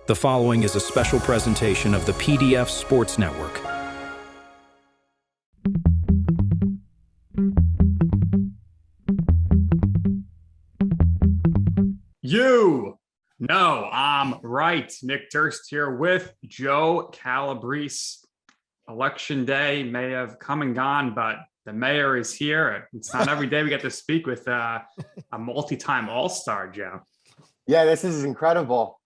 The following is a special presentation of the PDF Sports Network. You know I'm right. Mick Durst here with Joe Calabrese. Election day may have come and gone, but the mayor is here. It's not every day we get to speak with a multi-time All-Star, Joe. Yeah, this is incredible.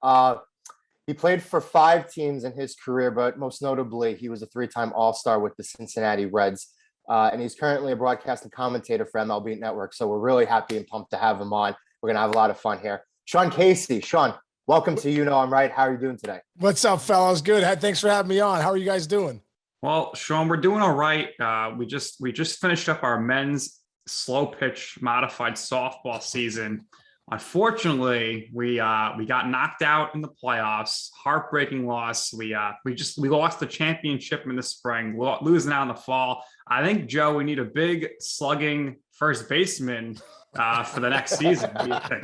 He played for 5 teams in his career, but most notably, he was a 3-time All-Star with the Cincinnati Reds. And he's currently a broadcast and commentator for MLB Network. So we're really happy and pumped to have him on. We're going to have a lot of fun here. Sean Casey. Sean, welcome to You Know I'm Right. How are you doing today? What's up, fellas? Good. Thanks for having me on. How are you guys doing? Well, Sean, we're doing all right. We just finished up our men's slow pitch modified softball season. Unfortunately, we got knocked out in the playoffs. Heartbreaking loss. We lost the championship in the spring, losing out in the fall. I think, Joe, we need a big slugging first baseman for the next season. What do you think?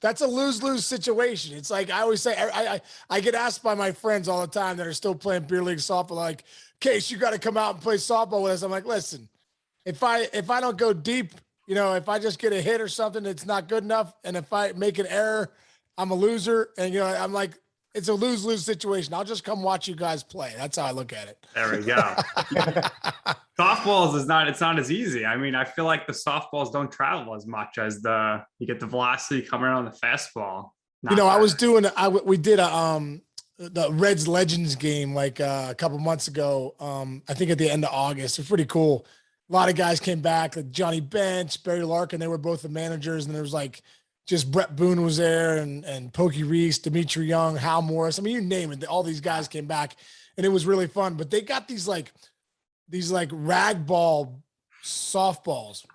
That's a lose-lose situation. It's like I always say, I get asked by my friends all the time that are still playing beer league softball, like, Case, you got to come out and play softball with us. I'm like, listen, if I don't go deep, you know, if I just get a hit or something, it's not good enough. And if I make an error, I'm a loser. And, you know, I'm like, it's a lose-lose situation. I'll just come watch you guys play. That's how I look at it. There we go. Softballs it's not as easy. I mean, I feel like the softballs don't travel as much as you get the velocity coming on the fastball. You know, we did the Reds Legends game like a couple months ago. I think at the end of August. It's pretty cool. A lot of guys came back, like Johnny Bench, Barry Larkin. They were both the managers, and there was like just Brett Boone was there, and Pokey Reese, Dimitri Young, Hal Morris. I mean, you name it. All these guys came back, and it was really fun. But they got these rag ball softballs,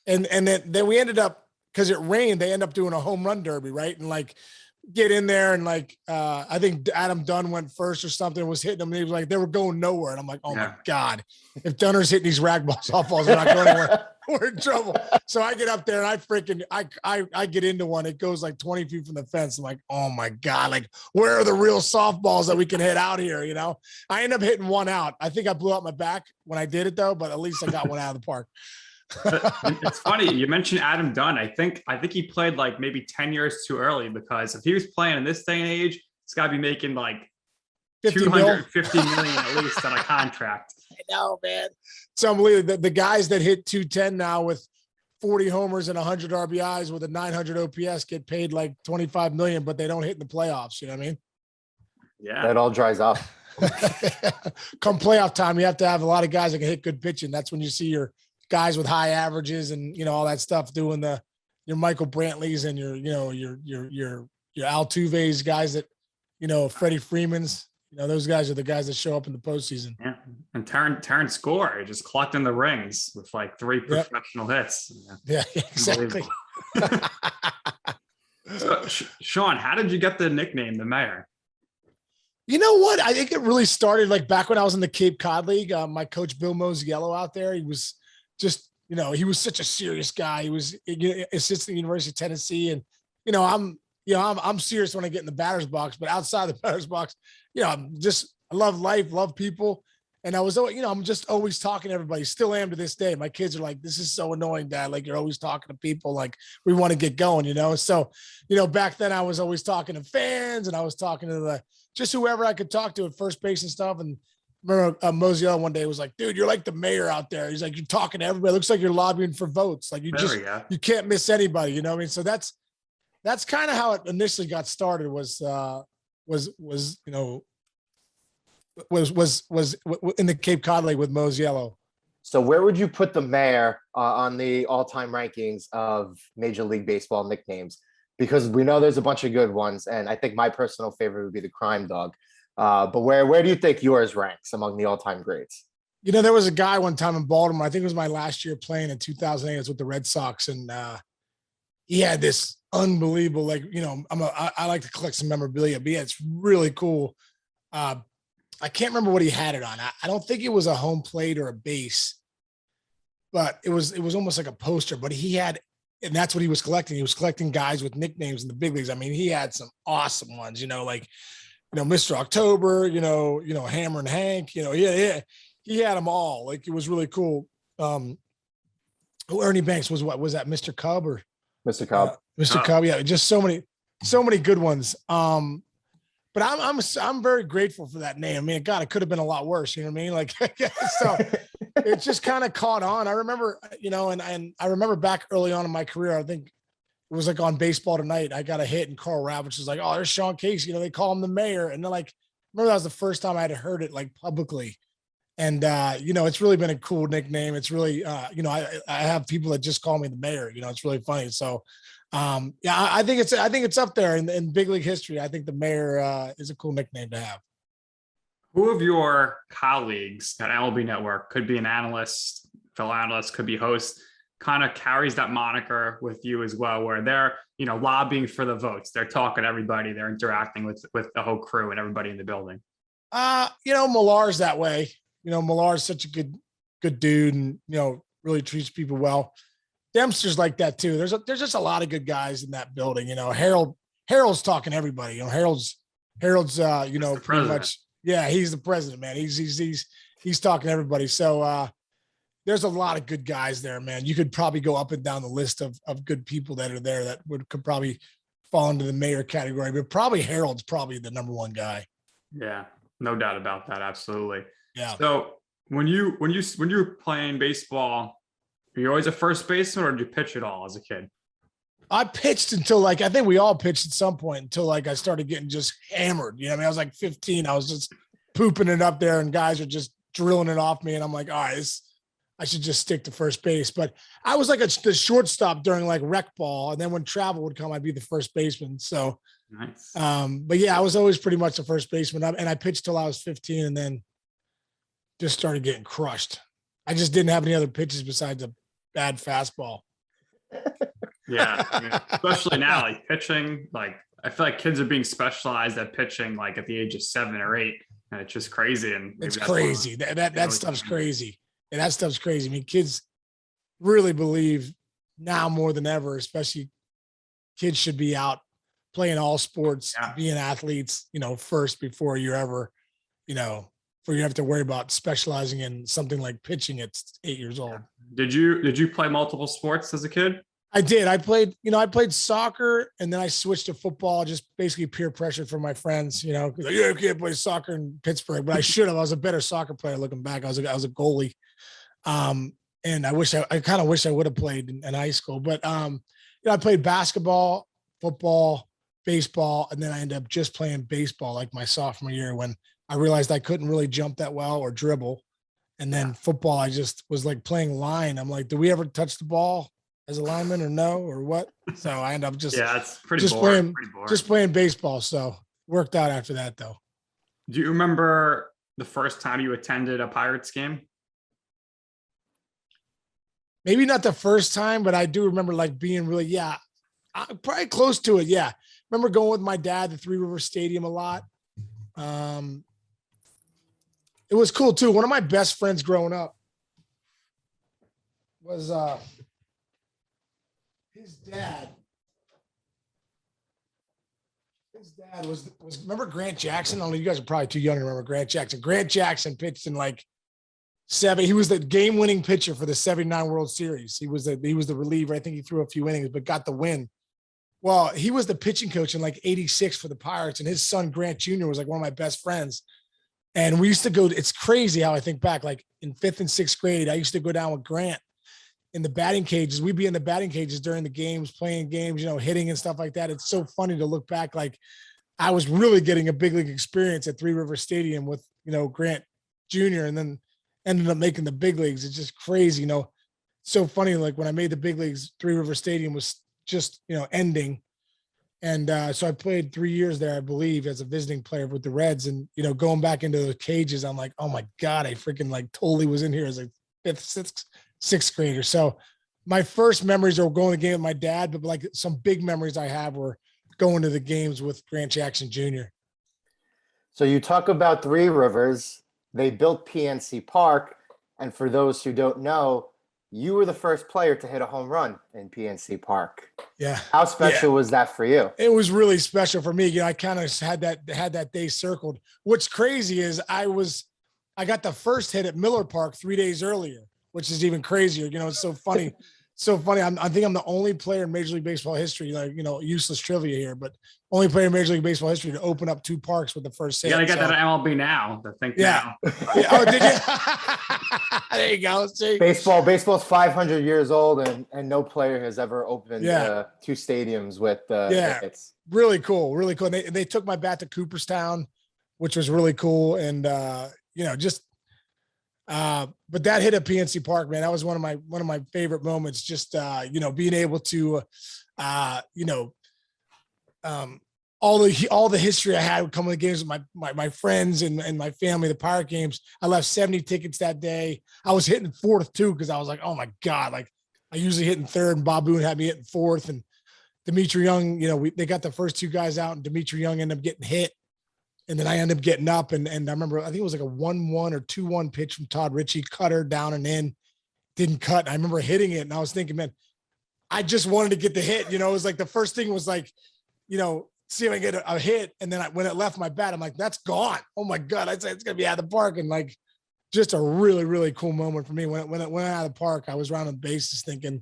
and then we ended up, because it rained, they end up doing a home run derby, right? And like get in there, and like I think Adam Dunn went first or something, was hitting them, and he was like, they were going nowhere, and I'm like, oh my God, if Dunner's hitting these rag ball softballs, they're not going anywhere. We're in trouble. So I get up there and I get into one. It goes like 20 feet from the fence. I'm like, oh my God, like where are the real softballs that we can hit out here? You know, I end up hitting one out. I think I blew out my back when I did it though, but at least I got one out of the park. It's funny you mentioned Adam Dunn. I think he played like maybe 10 years too early, because if he was playing in this day and age, he's got to be making like 250 million at least on a contract. I know, man. It's unbelievable. The guys that hit 210 now with 40 homers and 100 RBIs with a 900 OPS get paid like 25 million, but they don't hit in the playoffs. You know what I mean? Yeah, that all dries up. Come playoff time, you have to have a lot of guys that can hit good pitching. That's when you see your guys with high averages and, you know, all that stuff doing your Michael Brantleys and your Altuve's, guys that, you know, Freddie Freeman's. You know, those guys are the guys that show up in the postseason. Yeah, and Terrence Gore just collecting the rings with like 3 professional hits. Yeah, exactly. So, Sean, how did you get the nickname the Mayor? You know what? I think it really started like back when I was in the Cape Cod League. My coach Bill Mosiello out there, he was just, you know, he was such a serious guy. He was assistant at the University of Tennessee, and I'm serious when I get in the batter's box, but outside the batter's box, you know, I love life, love people. And I was, you know, I'm just always talking to everybody, still am to this day. My kids are like, this is so annoying, Dad. Like, you're always talking to people. Like, we want to get going, you know? So, you know, back then I was always talking to fans, and I was talking to just whoever I could talk to at first base and stuff. And I remember Mosiello one day was like, dude, you're like the mayor out there. He's like, you're talking to everybody. It looks like you're lobbying for votes. Like you can't miss anybody, you know what I mean? So that's kind of how it initially got started, was in the Cape Cod League with Mosiello. So where would you put the Mayor on the all-time rankings of Major League Baseball nicknames? Because we know there's a bunch of good ones, and I think my personal favorite would be the Crime Dog. But where do you think yours ranks among the all-time greats? You know, there was a guy one time in Baltimore, I think it was my last year playing in 2008, it was with the Red Sox, and he had this unbelievable, like, you know, I like to collect some memorabilia, but yeah, it's really cool. I can't remember what he had it on. I don't think it was a home plate or a base, but it was almost like a poster. But he had and that's what he was collecting. He was collecting guys with nicknames in the big leagues. I mean, he had some awesome ones, like, Mr. October, Hammer and Hank, yeah, he had them all. Like, it was really cool. Ernie Banks was that Mr. Cub or Mr. Cobb? Mr. Cub? Yeah, just so many good ones. But I'm very grateful for that name. I mean, God, it could have been a lot worse. You know what I mean? Like, so it just kind of caught on. I remember, and I remember back early on in my career, I think it was like on Baseball Tonight, I got a hit and Carl Ravitch was like, "Oh, there's Sean Casey." They call him the mayor. And they're like, remember that was the first time I had heard it like publicly. And, it's really been a cool nickname. It's really, I have people that just call me the mayor, it's really funny. So, I think it's up there in big league history. I think the mayor is a cool nickname to have. Who of your colleagues at MLB Network, could be an analyst, fellow analyst, could be host, kind of carries that moniker with you as well, where they're, lobbying for the votes. They're talking to everybody. They're interacting with the whole crew and everybody in the building. Millar's that way. Millar's such a good dude and, really treats people well. Dempster's like that too. There's just a lot of good guys in that building. Harold's talking to everybody. Harold's pretty much, yeah, he's the president, man. He's talking to everybody. So there's a lot of good guys there, man. You could probably go up and down the list of good people that are there that could probably fall into the mayor category, but probably Harold's probably the number one guy. Yeah, no doubt about that. Absolutely. Yeah. So when you were playing baseball, were you always a first baseman, or did you pitch at all as a kid? I pitched until I think we all pitched at some point until I started getting just hammered. I was like 15. I was just pooping it up there and guys are just drilling it off me. And I'm like, all right, I should just stick to first base. But I was like the shortstop during like rec ball. And then when travel would come, I'd be the first baseman. So, nice. But yeah, I was always pretty much the first baseman. And I pitched till I was 15 and then just started getting crushed. I just didn't have any other pitches besides a bad fastball. Yeah. I mean, especially now, like pitching, like I feel like kids are being specialized at pitching like at the age of 7 or 8. And it's just crazy. And it's crazy. That stuff's crazy. And that stuff's crazy. I mean, kids really believe now more than ever, especially kids should be out playing all sports, being athletes, first before you're ever, before you have to worry about specializing in something like pitching at 8 years old. Did you play multiple sports as a kid? I did. I played soccer and then I switched to football, just basically peer pressure from my friends, like, you can't play soccer in Pittsburgh, but I should have. I was a better soccer player looking back. I was a goalie. And I kind of wish I would have played in high school, but, I played basketball, football, baseball, and then I ended up just playing baseball like my sophomore year when I realized I couldn't really jump that well or dribble. And then football, I just was like playing line. I'm like, do we ever touch the ball as a lineman or no, or what? So I ended up it's pretty boring. Just playing baseball. So worked out after that though. Do you remember the first time you attended a Pirates game? Maybe not the first time, but I do remember like being really, probably close to it. Yeah. Remember going with my dad to Three River Stadium a lot. It was cool too. One of my best friends growing up was his dad. His dad was remember Grant Jackson? I don't know, you guys are probably too young to remember Grant Jackson. Grant Jackson pitched in like he was the game-winning pitcher for the 79 World Series. He was the reliever. I think he threw a few innings, but got the win. Well, he was the pitching coach in like 86 for the Pirates, and his son Grant Jr. was like one of my best friends. And we used to go, it's crazy how I think back, like in 5th and 6th grade, I used to go down with Grant in the batting cages. We'd be in the batting cages during the games, playing games, hitting and stuff like that. It's so funny to look back. Like I was really getting a big league experience at Three River Stadium with, Grant Jr. and then ended up making the big leagues. It's just crazy. So funny. Like when I made the big leagues, Three River Stadium was just, ending. And so I played 3 years there, I believe, as a visiting player with the Reds. And, going back into the cages, I'm like, oh my God, I freaking like totally was in here as a 5th, 6th grader. So my first memories are going to the game with my dad, but like some big memories I have were going to the games with Grant Jackson Jr. So you talk about Three Rivers. They built PNC Park. And for those who don't know, you were the first player to hit a home run in PNC Park. Yeah. How special was that for you? It was really special for me. I kind of had that day circled. What's crazy is I got the first hit at Miller Park 3 days earlier, which is even crazier. It's so funny. So funny. I think I'm the only player in Major League Baseball history, useless trivia here, but only player in Major League Baseball history to open up 2 parks with the first hit. You got to get that at MLB now. Yeah. Now. Yeah. Oh, did you? There you go. See? Baseball's 500 years old, and no player has ever opened 2 stadiums with hits. Really cool. Really cool. And they took my bat to Cooperstown, which was really cool. And, but that hit at PNC Park, man, that was one of my favorite moments. Just being able to, all the history I had coming to games with my friends and my family, the Pirate games. I left 70 tickets that day. I was hitting 4th too, because I was like, oh my God, like I usually hit in 3rd, and Bob Boone had me hitting 4th, and Dimitri Young, they got the first 2 guys out, and Dimitri Young ended up getting hit. And then I ended up getting up, and I remember, I think it was like a 1-1 or 2-1 pitch from Todd Ritchie, cutter down and in, didn't cut. And I remember hitting it, and I was thinking, man, I just wanted to get the hit. It was like the first thing was like, see if I can get a hit. And then when it left my bat, I'm like, that's gone. Oh my God, I'd say it's going to be out of the park. And like, just a really, really cool moment for me. When it went out of the park, I was around the bases thinking,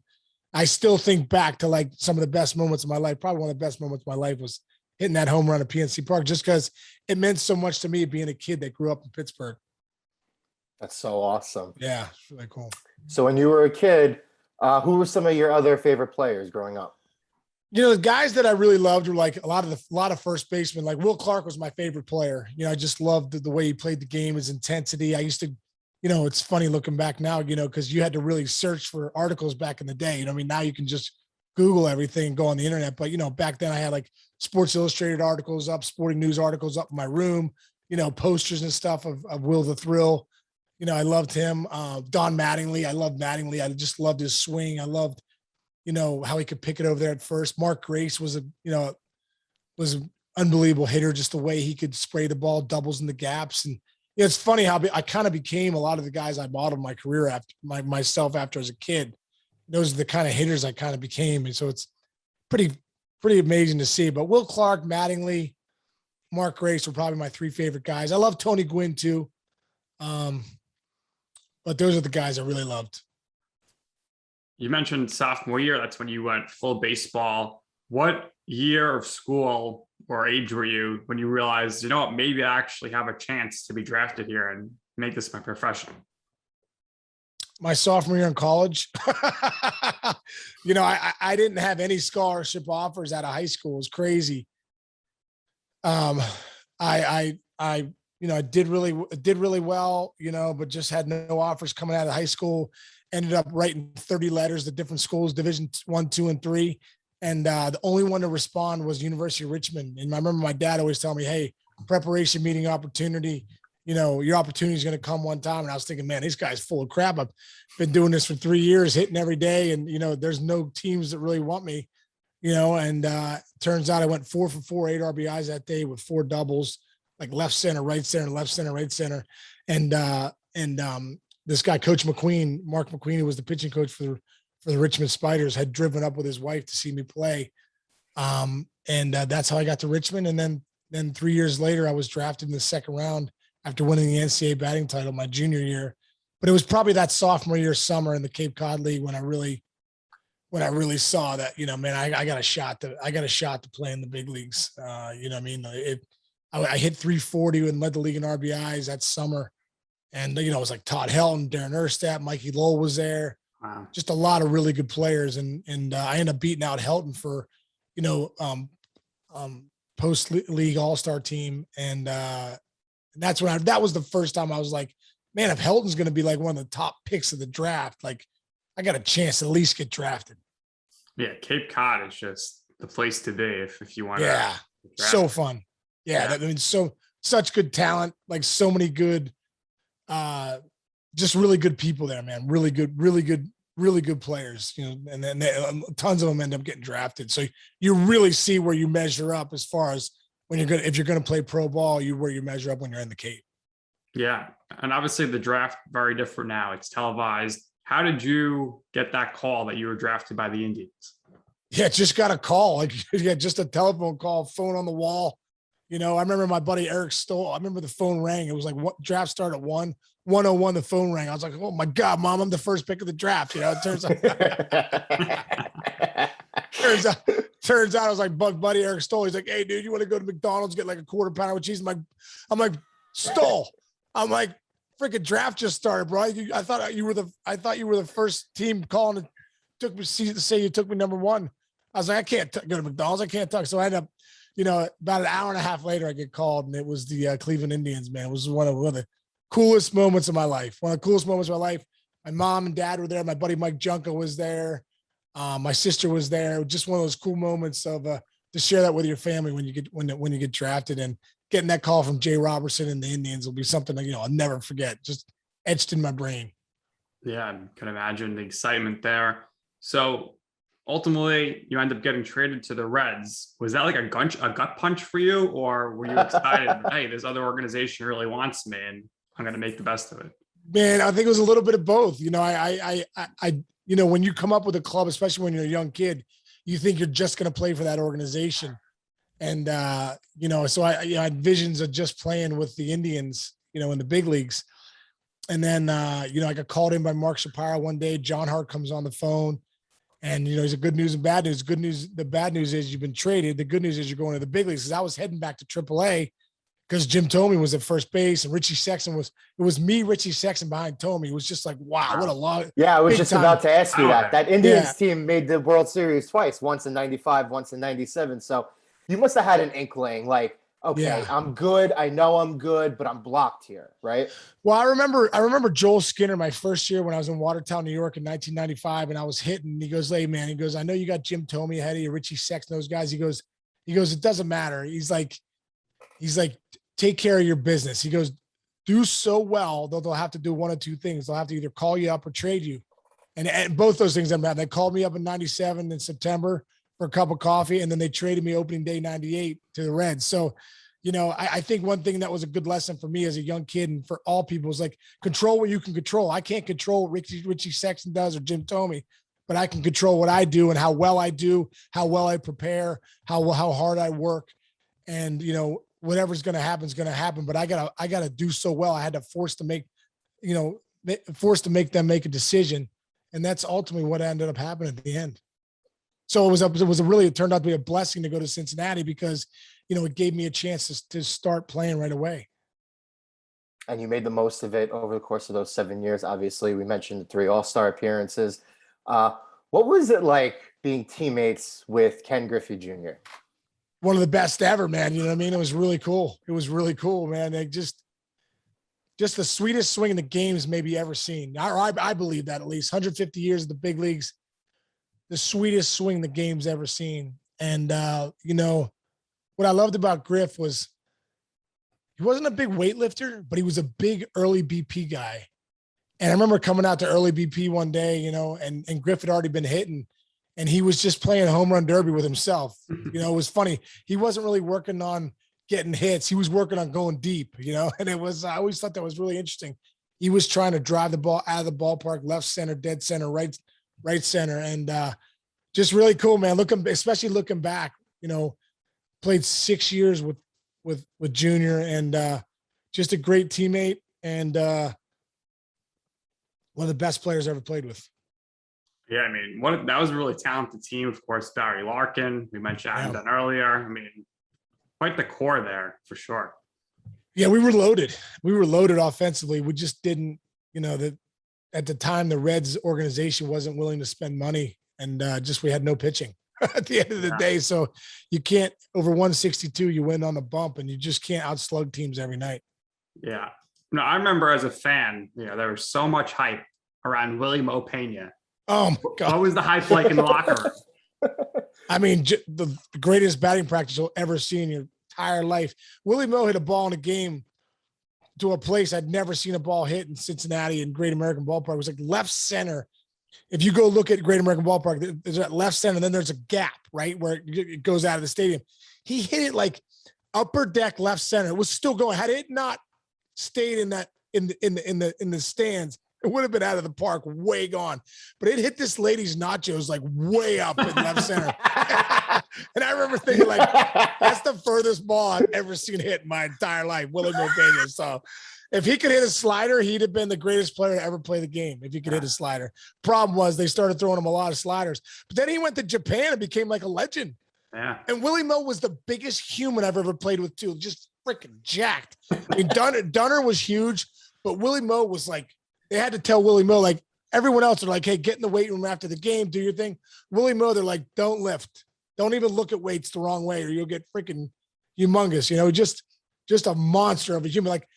I still think back to like some of the best moments of my life. Probably one of the best moments of my life was hitting that home run at PNC Park, just because it meant so much to me being a kid that grew up in Pittsburgh. That's so awesome. Yeah, it's really cool. So when you were a kid, who were some of your other favorite players growing up? The guys that I really loved were like a lot of first basemen. Like Will Clark was my favorite player. I just loved the way he played the game, his intensity. I used to, it's funny looking back now, because you had to really search for articles back in the day. Now you can just Google everything and go on the internet. But, back then I had like Sports Illustrated articles up, Sporting News articles up in my room, posters and stuff of Will the Thrill. I loved him. Don Mattingly. I loved Mattingly. I just loved his swing. I loved, how he could pick it over there at first. Mark Grace was was an unbelievable hitter, just the way he could spray the ball, doubles in the gaps. And it's funny how I kind of became a lot of the guys I modeled my career after myself after as a kid. Those are the kind of hitters I kind of became. And so it's pretty amazing to see. But Will Clark, Mattingly, Mark Grace were probably my 3 favorite guys. I love Tony Gwynn too. But those are the guys I really loved. You mentioned sophomore year. That's when you went full baseball. What year of school or age were you when you realized, maybe I actually have a chance to be drafted here and make this my profession? My sophomore year in college. I didn't have any scholarship offers out of high school. It was crazy. I did really well, but just had no offers coming out of high school. Ended up writing 30 letters to different schools, Division 1, 2, and 3. And the only one to respond was University of Richmond. And I remember my dad always telling me, hey, preparation meeting opportunity, your opportunity is going to come one time. And I was thinking, man, this guy's full of crap. I've been doing this for 3 years, hitting every day. And, there's no teams that really want me, and turns out I went 4 for 4, 8 RBIs that day with 4 doubles, like left center, right center, left center, right center. And this guy, Coach McQueen, Mark McQueen, who was the pitching coach for the Richmond Spiders, had driven up with his wife to see me play. That's how I got to Richmond. And then 3 years later, I was drafted in the 2nd round after winning the NCAA batting title my junior year. But it was probably that sophomore year summer in the Cape Cod League when I really saw that, man, I got a shot to play in the big leagues. I hit 340 and led the league in RBIs that summer. And, it was like Todd Helton, Darren Erstad, Mikey Lowell was there. Wow. Just a lot of really good players. And I ended up beating out Helton for, post-league all-star team. And that's when that was the first time I was like, man, if Helton's going to be like one of the top picks of the draft, like I got a chance to at least get drafted. Yeah. Cape Cod is just the place to be if you want to. Yeah. So fun. Yeah. Such good talent, like so many good, just really good people there, man. Really good players, and then tons of them end up getting drafted. So you really see where you measure up as far as if you're going to play pro ball, where you measure up when you're in the Cape. Yeah. And obviously the draft, very different now. It's televised. how did you get that call that you were drafted by the Indians? Yeah, just got a call, like just a telephone call, phone on the wall. I remember my buddy Eric Stoll. I remember the phone rang. It was like draft start at 1:01. The phone rang. I was like, "Oh my God, Mom, I'm the first pick of the draft." It turns out I was like, buddy Eric Stoll. He's like, "Hey, dude, you want to go to McDonald's, get like a quarter pounder with cheese?" I'm like, Stoll. I'm like, freaking draft just started, bro. I thought you were the first team calling. It took me to say you took me number one. I was like, I can't go to McDonald's. I can't talk. So I ended up, about an hour and a half later, I get called, and it was the Cleveland Indians. Man, it was one of the coolest moments of my life. One of the coolest moments of my life. My mom and dad were there. My buddy Mike Junko was there. My sister was there. Just one of those cool moments of to share that with your family when you get drafted, and getting that call from Jay Robertson and the Indians will be something that I'll never forget. Just etched in my brain. Yeah, I can imagine the excitement there. So ultimately, you end up getting traded to the Reds. Was that like a gut punch for you, or were you excited? Hey, this other organization really wants me, and I'm going to make the best of it. Man, I think it was a little bit of both. When you come up with a club, especially when you're a young kid, you think you're just going to play for that organization. And, so I had visions of just playing with the Indians, in the big leagues. And then, I got called in by Mark Shapiro one day. John Hart comes on the phone, and, he's a good news and bad news. Good news. The bad news is you've been traded. The good news is you're going to the big leagues. Cause I was heading back to AAA because Jim Thome was at first base, and Richie Sexton it was me, Richie Sexton behind Thome. It was just like, wow, what a long. Yeah, I was just about to ask you that. That Indians team made the World Series twice, once in 95, once in 97. So you must have had an inkling like, okay, I'm good. I know I'm good, but I'm blocked here, right? Well, I remember Joel Skinner my first year when I was in Watertown, New York in 1995, and I was hitting. He goes, "Hey, man," he goes, "I know you got Jim Thome ahead of you, Richie Sexton, those guys." He goes, "It doesn't matter." He's like, "Take care of your business." He goes, "Do so well, they'll have to do one of two things. They'll have to either call you up or trade you." And both those things I'm having. They called me up in 97 in September for a cup of coffee, and then they traded me opening day 98 to the Reds. So, I think one thing that was a good lesson for me as a young kid, and for all people, is like, control what you can control. I can't control what Richie Sexton does or Jim Thome, but I can control what I do and how well I do, how well I prepare, how hard I work. And, whatever's going to happen is going to happen, but I gotta do so well. I had to force to make them make a decision. And that's ultimately what ended up happening at the end. So it turned out to be a blessing to go to Cincinnati because, it gave me a chance to start playing right away. And you made the most of it over the course of those 7 years. Obviously, we mentioned the 3 All-Star appearances. What was it like being teammates with Ken Griffey Jr.? One of the best ever, man. You know what I mean? It was really cool. It was really cool, man. They just the sweetest swing in the games maybe ever seen. I believe that, at least 150 years of the big leagues, the sweetest swing the game's ever seen. And, what I loved about Griff was he wasn't a big weightlifter, but he was a big early BP guy. And I remember coming out to early BP one day, and Griff had already been hitting, and he was just playing home run derby with himself. It was funny. He wasn't really working on getting hits. He was working on going deep, and I always thought that was really interesting. He was trying to drive the ball out of the ballpark, left center, dead center, right center. And just really cool, man. Especially looking back, played 6 years with Junior, and just a great teammate, and one of the best players I ever played with. Yeah, I mean, that was a really talented team. Of course, Barry Larkin, we mentioned Adam earlier. I mean, quite the core there for sure. Yeah, we were loaded. We were loaded offensively. We just didn't, that at the time the Reds organization wasn't willing to spend money, and we had no pitching at the end of the day. So you can't, over 162, you win on the bump, and you just can't outslug teams every night. Yeah. No, I remember as a fan, there was so much hype around William Opeña. Oh my God. What was the hype like in the locker room? I mean, the greatest batting practice you'll ever see in your entire life. Willie Mo hit a ball in a game to a place I'd never seen a ball hit in Cincinnati in Great American Ballpark. It was like left center. If you go look at Great American Ballpark, there's that left center, and then there's a gap, right, where it goes out of the stadium. He hit it like upper deck left center. It was still going. Had it not stayed in the stands, it would have been out of the park, way gone. But it hit this lady's nachos like way up in left center. And I remember thinking, like, that's the furthest ball I've ever seen hit in my entire life, Willie Mo Peña. So if he could hit a slider, he'd have been the greatest player to ever play the game if he could hit a slider. Problem was they started throwing him a lot of sliders. But then he went to Japan and became like a legend. Yeah. And Willie Mo was the biggest human I've ever played with, too. Just freaking jacked. I mean, Dunner was huge, but Willie Mo was like, they had to tell Willie Mo, like, everyone else are like, hey, get in the weight room after the game, do your thing. Willie Mo, they're like, don't lift. Don't even look at weights the wrong way or you'll get freaking humongous, just a monster of a human. Like,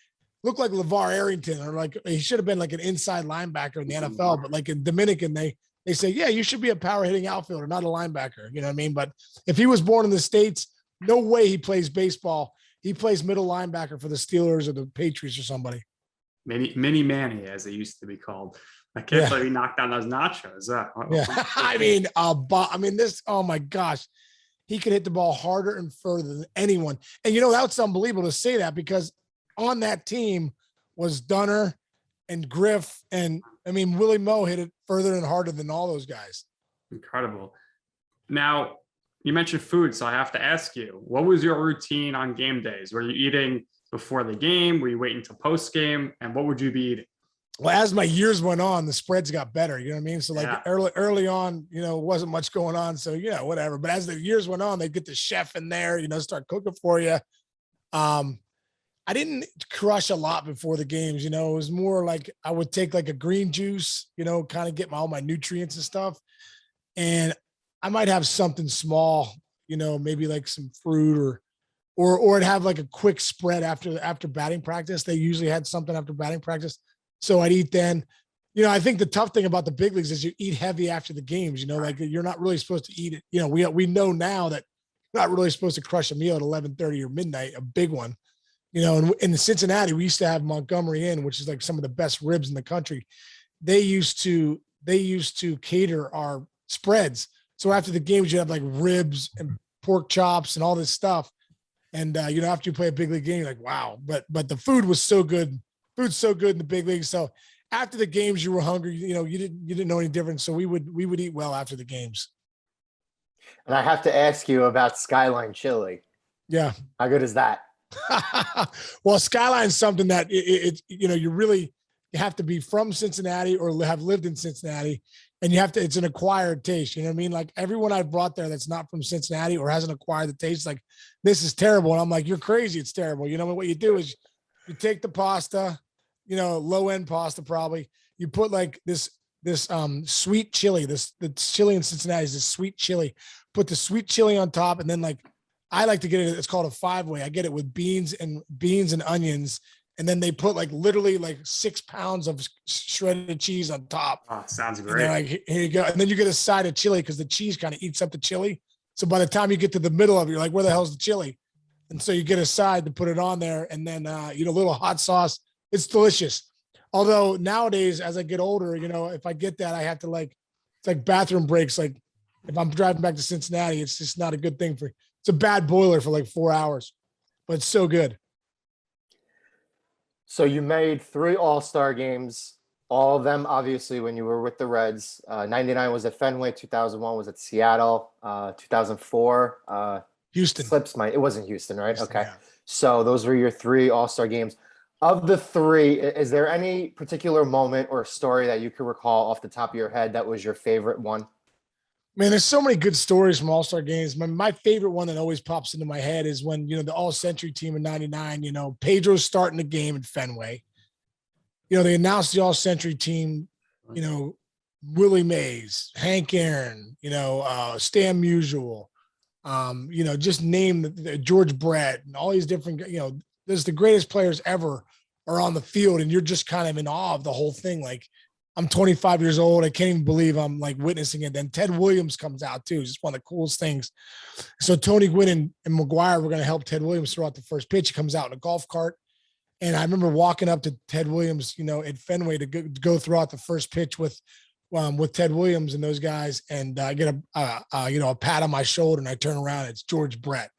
looked like LeVar Arrington, or like he should have been like an inside linebacker in the NFL, but like in Dominican, they say, yeah, you should be a power hitting outfielder, not a linebacker. You know what I mean? But if he was born in the States, no way he plays baseball. He plays middle linebacker for the Steelers or the Patriots or somebody. Mini Manny, as it used to be called. I can't believe he knocked down those nachos. Oh my gosh, he could hit the ball harder and further than anyone. And that's unbelievable to say that, because on that team was Dunner and Griff, and Willie Mo hit it further and harder than all those guys. Incredible. Now, you mentioned food, so I have to ask you, what was your routine on game days? Were you eating before the game? Were you waiting until post game? And what would you be eating? Well, as my years went on, the spreads got better. You know what I mean? So like early on, wasn't much going on. So, whatever. But as the years went on, they'd get the chef in there, start cooking for you. I didn't crush a lot before the games. It was more like I would take like a green juice, kind of get all my nutrients and stuff. And I might have something small, maybe like some fruit or I'd have like a quick spread after batting practice. They usually had something after batting practice. So I'd eat then. I think the tough thing about the big leagues is you eat heavy after the games, like you're not really supposed to eat it. We know now that you're not really supposed to crush a meal at 11:30 or midnight, a big one. And in Cincinnati, we used to have Montgomery Inn, which is like some of the best ribs in the country. They used to cater our spreads. So after the games, you have like ribs and pork chops and all this stuff. And after you play a big league game, you're like, wow. But the food was so good. Food's so good in the big leagues. So after the games, you were hungry. You didn't know any different. So we would eat well after the games. And I have to ask you about Skyline Chili. Yeah. How good is that? Well, Skyline's something that you have to be from Cincinnati or have lived in Cincinnati, and it's an acquired taste. You know what I mean? Like everyone I've brought there that's not from Cincinnati or hasn't acquired the taste, like, this is terrible. And I'm like, you're crazy. It's terrible. What you do is you take the pasta, low end pasta, probably you put like this sweet chili, the chili in Cincinnati is this sweet chili, put the sweet chili on top. And then like, I like to get it. It's called a 5-way. I get it with beans and onions. And then they put like literally like 6 pounds of shredded cheese on top. Oh, sounds great. And like, here you go. And then you get a side of chili because the cheese kind of eats up the chili. So by the time you get to the middle of it, you're like, where the hell's the chili? And so you get a side to put it on there. And then, a little hot sauce. It's delicious. Although nowadays, as I get older, if I get that, I have to it's like bathroom breaks. Like if I'm driving back to Cincinnati, it's just not a good thing it's a bad boiler for like 4 hours, but it's so good. So you made 3 All-Star games, all of them, obviously, when you were with the Reds. 99 was at Fenway, 2001 was at Seattle, 2004. Houston. It wasn't Houston, right? Houston, okay. Yeah. So those were your 3 All-Star games. Of the 3, is there any particular moment or story that you could recall off the top of your head that was your favorite one? Man, there's so many good stories from All-Star games. My favorite one that always pops into my head is when, the All-Century team in 99, Pedro's starting the game at Fenway. They announced the All-Century team, Willie Mays, Hank Aaron, Stan Musial, just name the George Brett and all these different, there's the greatest players ever are on the field, and you're just kind of in awe of the whole thing. Like, I'm 25 years old. I can't even believe I'm like witnessing it. Then Ted Williams comes out too. It's just one of the coolest things. So Tony Gwynn and McGuire were going to help Ted Williams throw out the first pitch. He comes out in a golf cart. And I remember walking up to Ted Williams, at Fenway to go throw out the first pitch with Ted Williams and those guys. And I get a pat on my shoulder and I turn around. It's George Brett.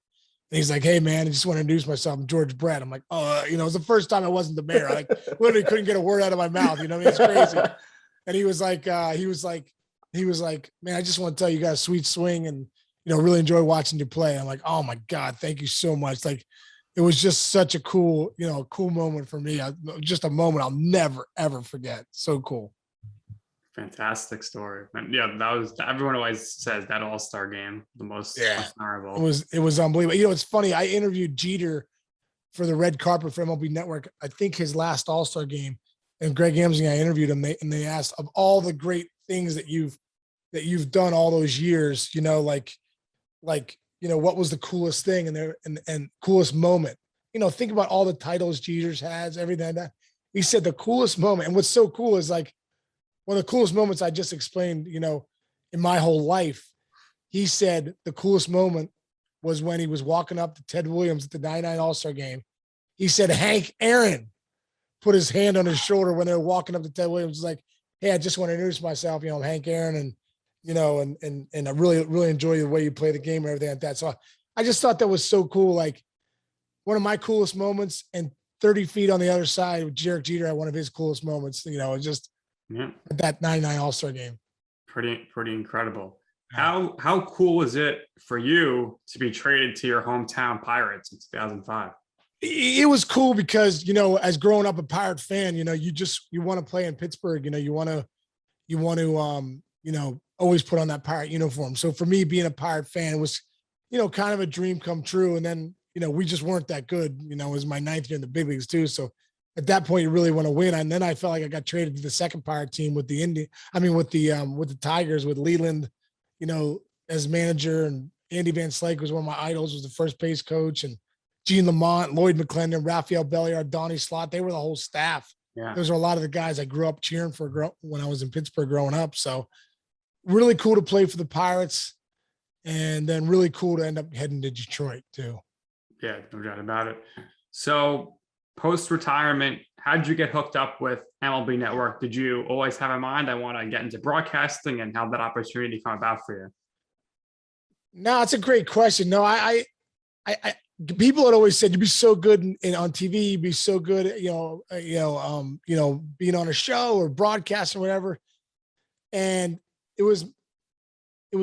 And he's like, "Hey man, I just want to introduce myself. I'm George Brett." I'm like, "Oh, it was the first time I wasn't the mayor. I like literally couldn't get a word out of my mouth. You know, what I mean, it's crazy." And he was like, "Man, I just want to tell you, you got a sweet swing, and really enjoy watching you play." I'm like, "Oh my God, thank you so much." Like, it was just such a cool, cool moment for me. Just a moment I'll never ever forget. So cool. Fantastic story. And yeah, that was, everyone always says that All-Star game, the most memorable. It was unbelievable. It's funny. I interviewed Jeter for the red carpet for MLB Network. I think his last All-Star game, and Greg Amsing, I interviewed him. They asked, of all the great things that you've done all those years, what was the coolest thing and coolest moment? Think about all the titles Jeter's has, everything like that. He said the coolest moment, and what's so cool is like one of the coolest moments I just explained, in my whole life. He said the coolest moment was when he was walking up to Ted Williams at the 99 All-Star game. He said Hank Aaron put his hand on his shoulder when they were walking up to Ted Williams. He's like, "Hey, I just want to introduce myself. I'm Hank Aaron, and I really, really enjoy the way you play the game and everything like that." So I just thought that was so cool. Like, one of my coolest moments, and 30 feet on the other side with Derek Jeter had one of his coolest moments, just that 99 All-Star game. Pretty incredible. How cool is it for you to be traded to your hometown Pirates in 2005? It was cool because, as growing up a Pirate fan, you want to play in Pittsburgh. You want to always put on that Pirate uniform. So for me, being a Pirate fan, it was, kind of a dream come true. And then, we just weren't that good. It was my 9th year in the big leagues too. So at that point, you really want to win. And then I felt like I got traded to the second Pirate team with with the Tigers, with Leland, as manager, and Andy Van Slyke was one of my idols, was the first base coach, and Gene Lamont, Lloyd McClendon, Rafael Belliard, Donnie Slott. They were the whole staff. Yeah. Those are a lot of the guys I grew up cheering for when I was in Pittsburgh growing up. So really cool to play for the Pirates, and then really cool to end up heading to Detroit too. Yeah, no doubt about it. So post-retirement, how did you get hooked up with MLB Network? Did you always have in mind, I want to get into broadcasting, and how did that opportunity come about for you? No, it's a great question. No, I people had always said you'd be so good on TV, you'd be so good, being on a show or broadcast or whatever. And it was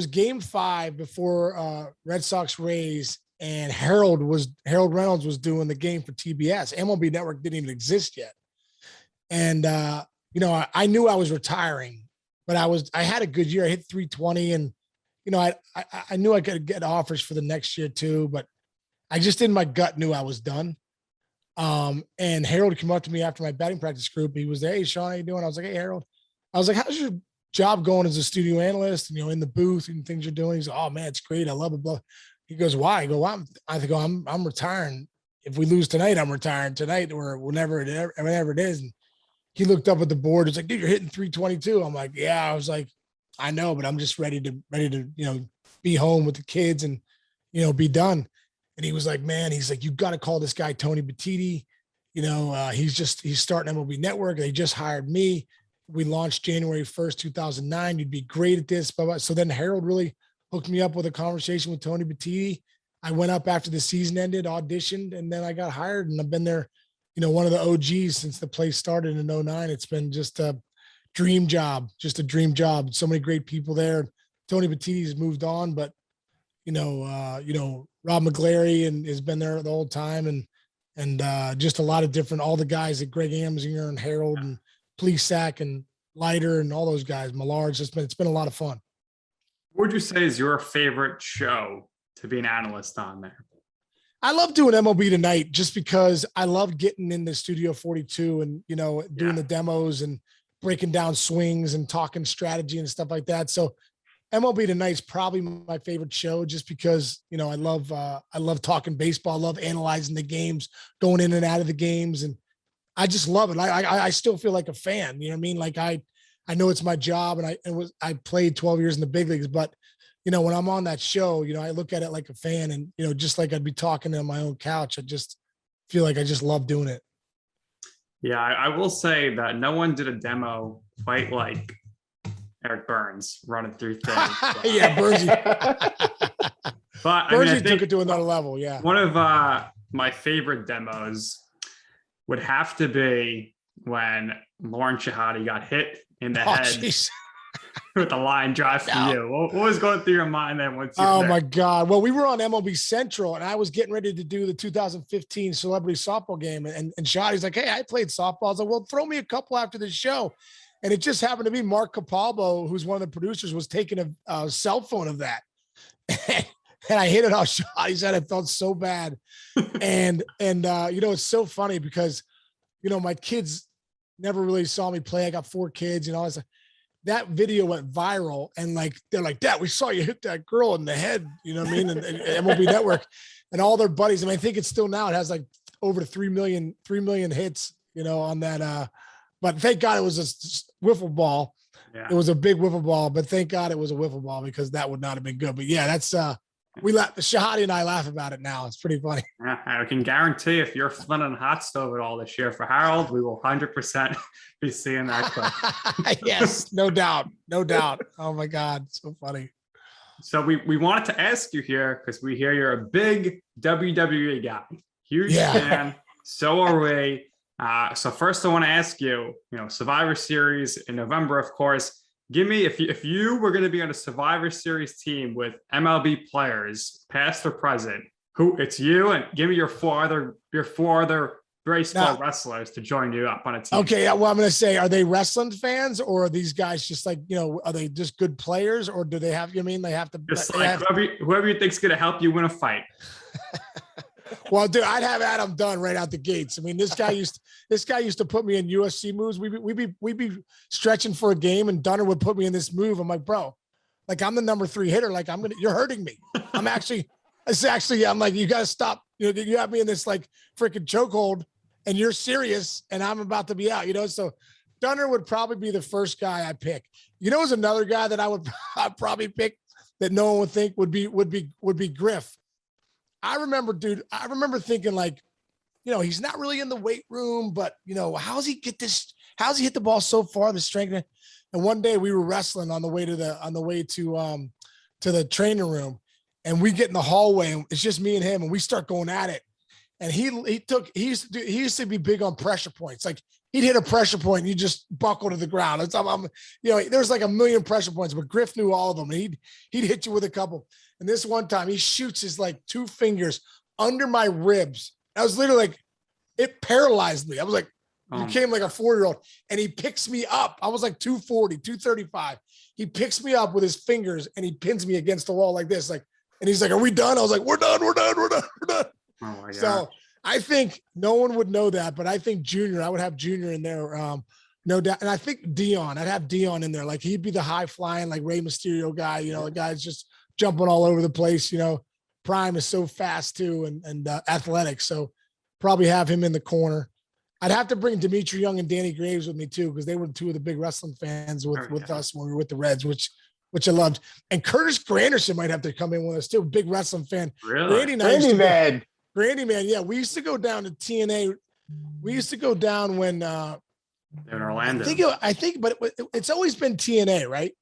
game 5 before Red Sox Rays, and Harold Reynolds was doing the game for TBS. MLB Network didn't even exist yet. And, I knew I was retiring, but I had a good year. I hit 320, and, I knew I could get offers for the next year too, but I just in my gut knew I was done. And Harold came up to me after my batting practice group. He was there. "Hey, Sean, how you doing?" I was like, "Hey, Harold." I was like, "How's your job going as a studio analyst and, in the booth and things you're doing?" He's like, "Oh man, it's great. I love it." Blah. He goes, "Why?" I go, I'm retiring. If we lose tonight, I'm retiring tonight, or whenever it is. And he looked up at the board. He's like, "Dude, you're hitting 322. I'm like, "Yeah." I was like, "I know, but I'm just ready to, be home with the kids and, be done." And he was like, "Man," he's like, "You got to call this guy, Tony Batiti. He's starting MLB Network. They just hired me. We launched January 1st, 2009. You'd be great at this." Blah, blah. So then Harold really hooked me up with a conversation with Tony Batiti. I went up after the season ended, auditioned, and then I got hired, and I've been there, one of the OGs since the place started in 2009. It's been just a dream job, So many great people there. Tony Batiti's moved on, but Rob McGlary and has been there the whole time, and just a lot of different, all the guys at Greg Amsinger and Harold and Plesac and Leiter and all those guys, Millards. It's been a lot of fun. What would you say is your favorite show to be an analyst on there? I love doing MLB Tonight just because I love getting in the Studio 42 and, doing the demos and breaking down swings and talking strategy and stuff like that. So MLB Tonight is probably my favorite show just because, I love talking baseball. I love analyzing the games, going in and out of the games. And I just love it. I still feel like a fan, you know what I mean? Like I know it's my job, and I played 12 years in the big leagues, but when I'm on that show, I look at it like a fan, and, just like I'd be talking on my own couch. I just feel like I just love doing it. Yeah. I will say that no one did a demo quite like Eric Burns running through things. Yeah. Burnsy. But Bergie I think took it to another level. Yeah. one of my favorite demos would have to be when Lauren Shehadi got hit in the head Geez. with a line drive for you. What was going through your mind then? Once you My God. Well, we were on MLB Central and I was getting ready to do the 2015 celebrity softball game. And Shadi's like, hey, I played softball. I was like, well, throw me a couple after the show. And it just happened to be Mark Capalbo, who's one of the producers, was taking a cell phone of that. And I hit it off Shadi's head. I felt so bad. And it's so funny because, my kids never really saw me play. I got 4 kids, I was like, that video went viral and like, they're like, Dad, we saw you hit that girl in the head, you know what I mean? And MLB Network and all their buddies. I think it's still now, it has like over 3 million hits, on that. But thank God it was a wiffle ball. Yeah. It was a big wiffle ball, but thank God it was a wiffle ball because that would not have been good. But yeah, that's, Shehadi and I laugh about it now. It's pretty funny. Yeah, I can guarantee if you're Flynn and hot stove at all this year for Harold, we will 100% be seeing that clip. Yes, no doubt. No doubt. Oh my God. So funny. So we wanted to ask you here because we hear you're a big WWE guy, huge fan. So are we. So first I want to ask you, Survivor Series in November, of course. Give me, if you were going to be on a Survivor Series team with MLB players, past or present, who it's you, and give me your four other baseball wrestlers to join you up on a team. Okay, well, I'm going to say, are they wrestling fans or are these guys just like, are they just good players or do they have? They have to just like whoever you think's going to help you win a fight. Well, dude, I'd have Adam Dunn right out the gates. This guy used to put me in UFC moves. We'd be stretching for a game, and Dunner would put me in this move. I'm like, bro, like I'm the number 3 hitter. Like you're hurting me. I'm like, you got to stop. You have me in this like freaking chokehold, and you're serious, and I'm about to be out. So Dunner would probably be the first guy I pick. Is another guy that I'd probably pick that no one would think would be Griff. I remember thinking like, he's not really in the weight room, but how's he hit the ball so far, the strength? And one day we were wrestling on the way to the training room, and we get in the hallway and it's just me and him, and we start going at it. And he used to be big on pressure points. Like he'd hit a pressure point and you just buckle to the ground. There's like a million pressure points, but Griff knew all of them, and he'd hit you with a couple. And this one time he shoots his like 2 fingers under my ribs. I was literally like, it paralyzed me. I was like, became like a 4-year-old, and he picks me up. I was like 240, 235. He picks me up with his fingers and he pins me against the wall like this. Like, and he's like, are we done? I was like, we're done. Oh my God. So I think no one would know that, but I think Junior, I would have Junior in there. No doubt. And I think Dion, I'd have Dion in there. Like he'd be the high flying, like Rey Mysterio guy, the guy's just jumping all over the place. Prime is so fast too, and athletic. So probably have him in the corner. I'd have to bring Dimitri Young and Danny Graves with me too, because they were 2 of the big wrestling fans with us when we were with the Reds, which I loved. And Curtis Granderson might have to come in with us too. Big wrestling fan. Really? Grandy man. Yeah. We used to go down to TNA. We used to go down when in Orlando. I think, but it's always been TNA, right?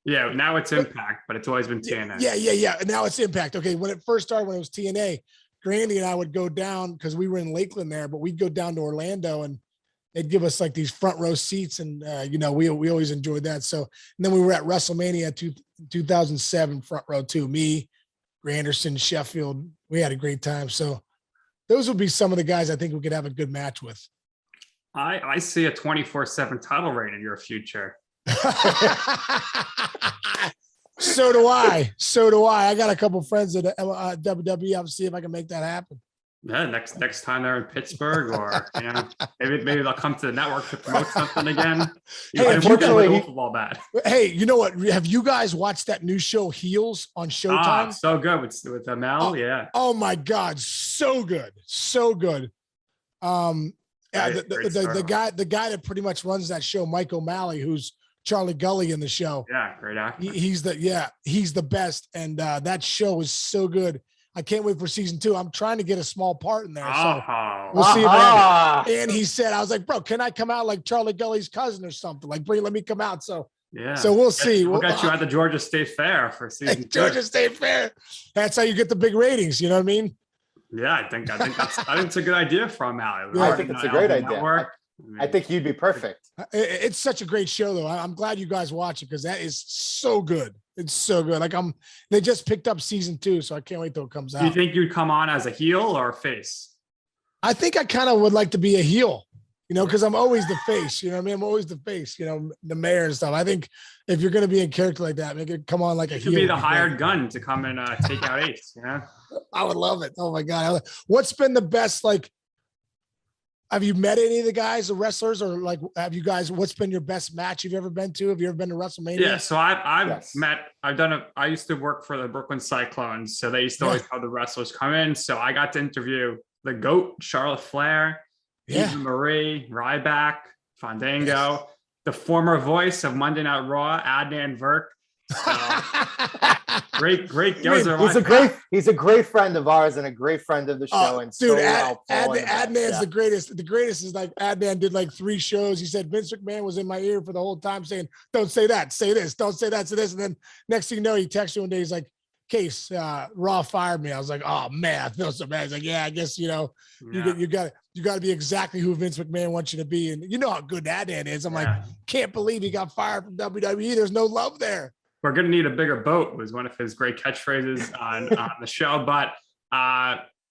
Yeah, now it's Impact, but it's always been TNA. Yeah. And now it's Impact. Okay, when it first started, when it was TNA, Grandy and I would go down because we were in Lakeland there, but we'd go down to Orlando and they'd give us like these front row seats, and we always enjoyed that. So, and then we were at WrestleMania 2007 front row too. Me, Granderson, Sheffield. We had a great time. So, those would be some of the guys I think we could have a good match with. I see a 24/7 title reign in your future. So do I. I got a couple friends at WWE. I'll see if I can make that happen. Yeah, next time they're in Pittsburgh, or maybe they'll come to the network to promote something again. Hey, unfortunately, football bat. Hey, you know what? Have you guys watched that new show Heels on Showtime? So good with Mel. Yeah. Oh my God, so good. The guy that pretty much runs that show, Mike O'Malley, who's Charlie Gully in the show. Yeah, great actor. He's the best, and that show is so good. I can't wait for season 2. I'm trying to get a small part in there. So we'll see. And he said, I was like, bro, can I come out like Charlie Gully's cousin or something? Like, let me come out. So Yeah. So we'll see. We'll get you at the Georgia State Fair for season 2. Georgia State Fair. That's how you get the big ratings. You know what I mean? Yeah, I think it's a good idea from Allie. I think it's a great idea. Network. I think you'd be perfect. It's such a great show, though. I'm glad you guys watch it because that is so good. It's so good. Like they just picked up season 2, so I can't wait till it comes out. Do you think you'd come on as a heel or a face? I think I kind of would like to be a heel, because I'm always the face. You know what I mean? I'm always the face. The mayor and stuff. I think if you're going to be in character like that, make it come on like a heel. You could be the hired gun to come and take out Ace. I would love it. Oh my God! What's been the best? Like, have you met any of the guys, the wrestlers, or like, what's been your best match you've ever been to? Have you ever been to WrestleMania? Yeah, so I've Yes. I used to work for the Brooklyn Cyclones, so they used to always have the wrestlers come in. So I got to interview the GOAT, Charlotte Flair, Eva Marie, Ryback, Fandango, the former voice of Monday Night Raw, Adnan Virk. Great. He's a great friend of ours and a great friend of the show. And dude, so Adnan's the greatest. The greatest is like Adnan did like 3 shows. He said Vince McMahon was in my ear for the whole time saying, "Don't say that, say this, don't say that, say this." And then next thing you know, he texted me one day. He's like, "Case, Raw fired me." I was like, "Oh man, I feel so bad." He's like, "Yeah, I guess you got to be exactly who Vince McMahon wants you to be." And you know how good Adnan is. I'm like, can't believe he got fired from WWE. There's no love there. We're going to need a bigger boat was one of his great catchphrases on the show. But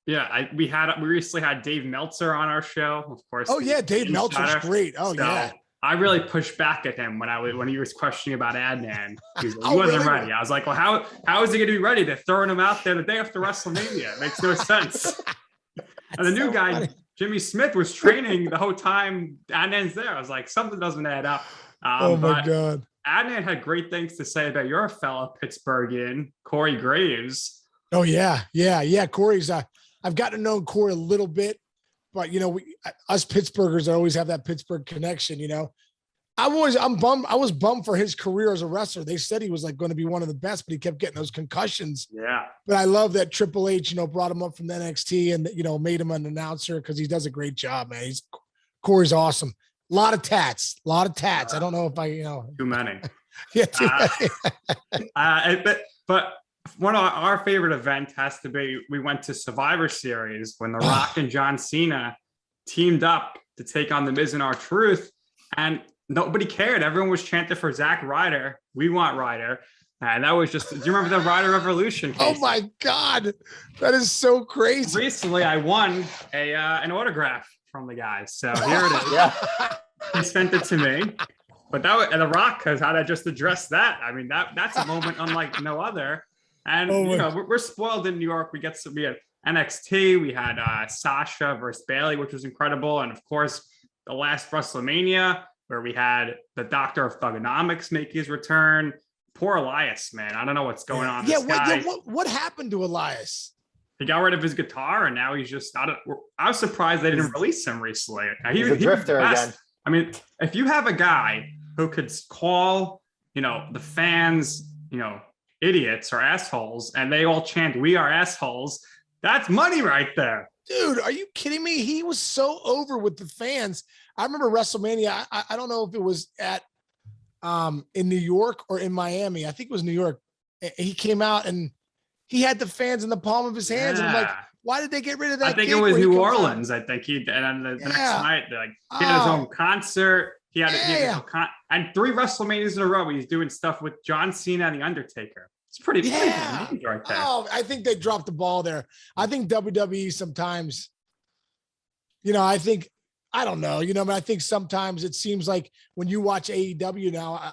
we recently had Dave Meltzer on our show, of course. Oh yeah, Dave Meltzer's great. Oh so yeah. I really pushed back at him when he was questioning about Adnan. He wasn't ready. I was like, well, how is he going to be ready? They're throwing him out there the day after WrestleMania. It makes no sense. And the new guy, funny. Jimmy Smith, was training the whole time Adnan's there. I was like, something doesn't add up. Oh my God. Adnan had great things to say about your fellow Pittsburghian, Corey Graves. Oh yeah. Corey's. I've gotten to know Corey a little bit, but us Pittsburghers always have that Pittsburgh connection. I was bummed for his career as a wrestler. They said he was like going to be one of the best, but he kept getting those concussions. Yeah. But I love that Triple H, brought him up from the NXT and made him an announcer because he does a great job, man. Corey's awesome. A lot of tats. I don't know if too many. Yeah, too many. But one of our favorite events has to be, we went to Survivor Series when The Rock and John Cena teamed up to take on The Miz and R-Truth, and nobody cared. Everyone was chanting for Zack Ryder. We want Ryder. And that was just, do you remember the Ryder Revolution? Oh my God. That is so crazy. Recently, I won an autograph from the guy. So here it is. Yeah. He sent it to me. But The Rock has had to just address that. I mean, that's a moment unlike no other. And we're spoiled in New York. We had NXT. We had Sasha versus Bayley, which was incredible. And of course, the last WrestleMania, where we had the Doctor of Thugonomics make his return. Poor Elias, man. I don't know what's going on. What happened to Elias? He got rid of his guitar, and now he's just. I was surprised they didn't release him recently. He's a drifter again. I mean, if you have a guy who could call, the fans, idiots or assholes, and they all chant, "We are assholes," that's money right there. Dude, are you kidding me? He was so over with the fans. I remember WrestleMania. I don't know if it was at in New York or in Miami. I think it was New York. He came out and he had the fans in the palm of his hands. And I'm like, why did they get rid of that? I think it was New Orleans. I think and the next night, he had his own concert. He had and 3 WrestleManias in a row. He's doing stuff with John Cena and The Undertaker. It's pretty right there. Oh, I think they dropped the ball there. I think WWE sometimes, I don't know, but I think sometimes it seems like when you watch AEW now,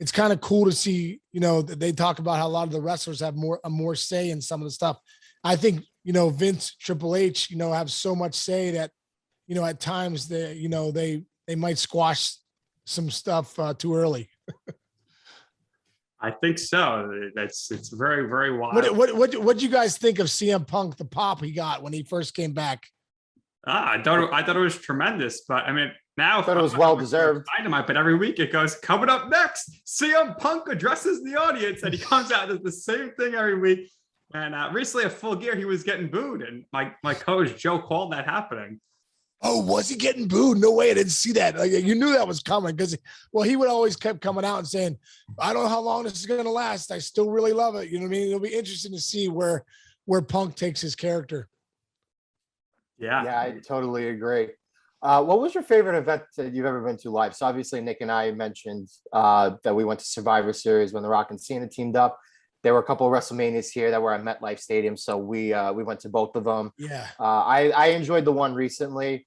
it's kind of cool to see, that they talk about how a lot of the wrestlers have more say in some of the stuff. I think, Vince, Triple H, have so much say that, at times they might squash some stuff too early. I think so. It's very, very wild. What do you guys think of CM Punk, the pop he got when he first came back? I thought it was tremendous, but I mean, now I thought it was well deserved. Dynamite, but every week it goes, coming up next, CM Punk addresses the audience, and he comes out as the same thing every week. And recently at Full Gear, he was getting booed, and my coach Joe called that happening. Oh, was he getting booed? No way. I didn't see that. Like, you knew that was coming because, well, he would always kept coming out and saying, I don't know how long this is going to last. I still really love it. You know what I mean? It'll be interesting to see where Punk takes his character. Yeah, I totally agree. What was your favorite event that you've ever been to live? So obviously Nick and I mentioned that we went to Survivor Series when The Rock and Cena teamed up. There were a couple of WrestleManias here that were at MetLife Stadium, so we went to both of them. Yeah. I enjoyed the one recently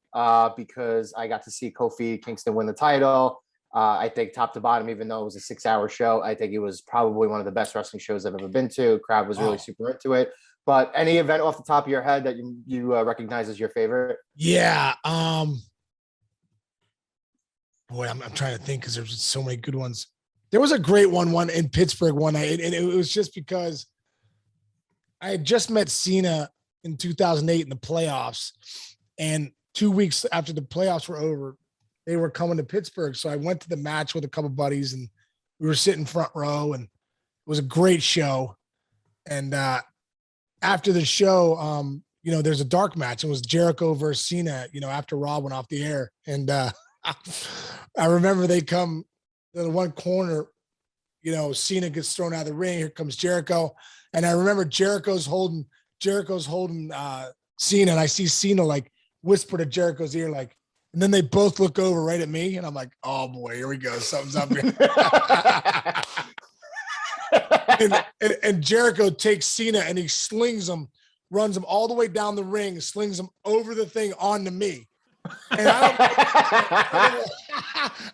because I got to see Kofi Kingston win the title. I think top to bottom, even though it was a 6-hour show, I think it was probably one of the best wrestling shows I've ever been to. Crowd was really super into it. But any event off the top of your head that you recognize as your favorite? Yeah. Boy, I'm trying to think because there's so many good ones. There was a great one in Pittsburgh one night, and it was just because I had just met Cena in 2008 in the playoffs, and 2 weeks after the playoffs were over, they were coming to Pittsburgh. So I went to the match with a couple buddies, and we were sitting front row, and it was a great show. And after the show, there's a dark match. It was Jericho versus Cena, after Raw went off the air. And I remember they come to the one corner, Cena gets thrown out of the ring. Here comes Jericho. And I remember Jericho's holding Cena, and I see Cena like whisper to Jericho's ear, like, and then they both look over right at me, and I'm like, oh boy, here we go. Something's up here. and Jericho takes Cena and he slings him, runs him all the way down the ring, slings him over the thing onto me. And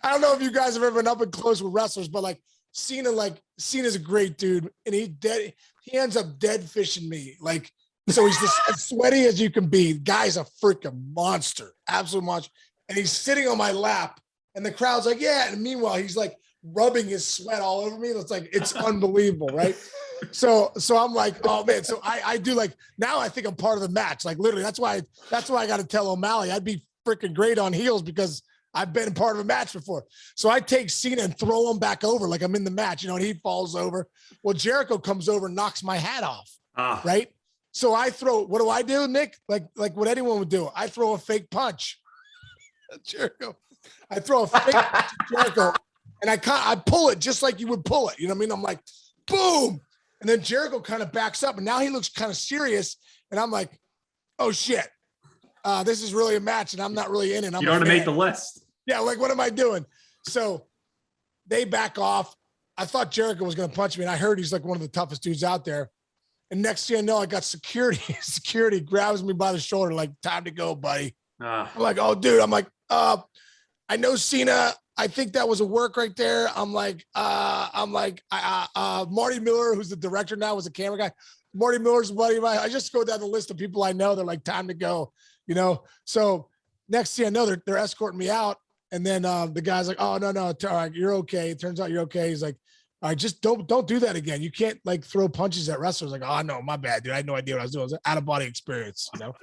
I don't know if you guys have ever been up and close with wrestlers, but Cena's a great dude, and he ends up dead fishing me. So he's just as sweaty as you can be. Guy's a freaking monster, absolute monster. And he's sitting on my lap, and the crowd's like, yeah. And meanwhile, he's like rubbing his sweat all over me. It's unbelievable, right? So I'm like, oh man. So I do now I think I'm part of the match. Literally, that's why I got to tell O'Malley I'd be freaking great on heels because I've been part of a match before. So I take Cena and throw him back over like I'm in the match, and he falls over. Well, Jericho comes over and knocks my hat off, right? So I throw, what do I do, Nick? Like what anyone would do. I throw a fake punch at Jericho. I throw a fake punch at Jericho, and I pull it just like you would pull it. You know what I mean? I'm like, boom. And then Jericho kind of backs up, and now he looks kind of serious. And I'm like, oh shit. This is really a match, and I'm not really in it. You don't want to make the list. Yeah, what am I doing? So they back off. I thought Jericho was going to punch me, and I heard he's one of the toughest dudes out there. And next thing I know, I got security. Security grabs me by the shoulder, time to go, buddy. I'm like, oh, dude. I'm like, I know Cena. I think that was a work right there. I'm like, Marty Miller, who's the director now, was a camera guy. Marty Miller's a buddy of mine. I just go down the list of people I know. They're like, time to go, So next thing I know, they're escorting me out. And then the guy's like, oh, no, all right, you're okay. It turns out you're okay. He's like, all right, just don't do that again. You can't throw punches at wrestlers. Like, oh no, my bad, dude. I had no idea what I was doing. It was an out-of-body experience, So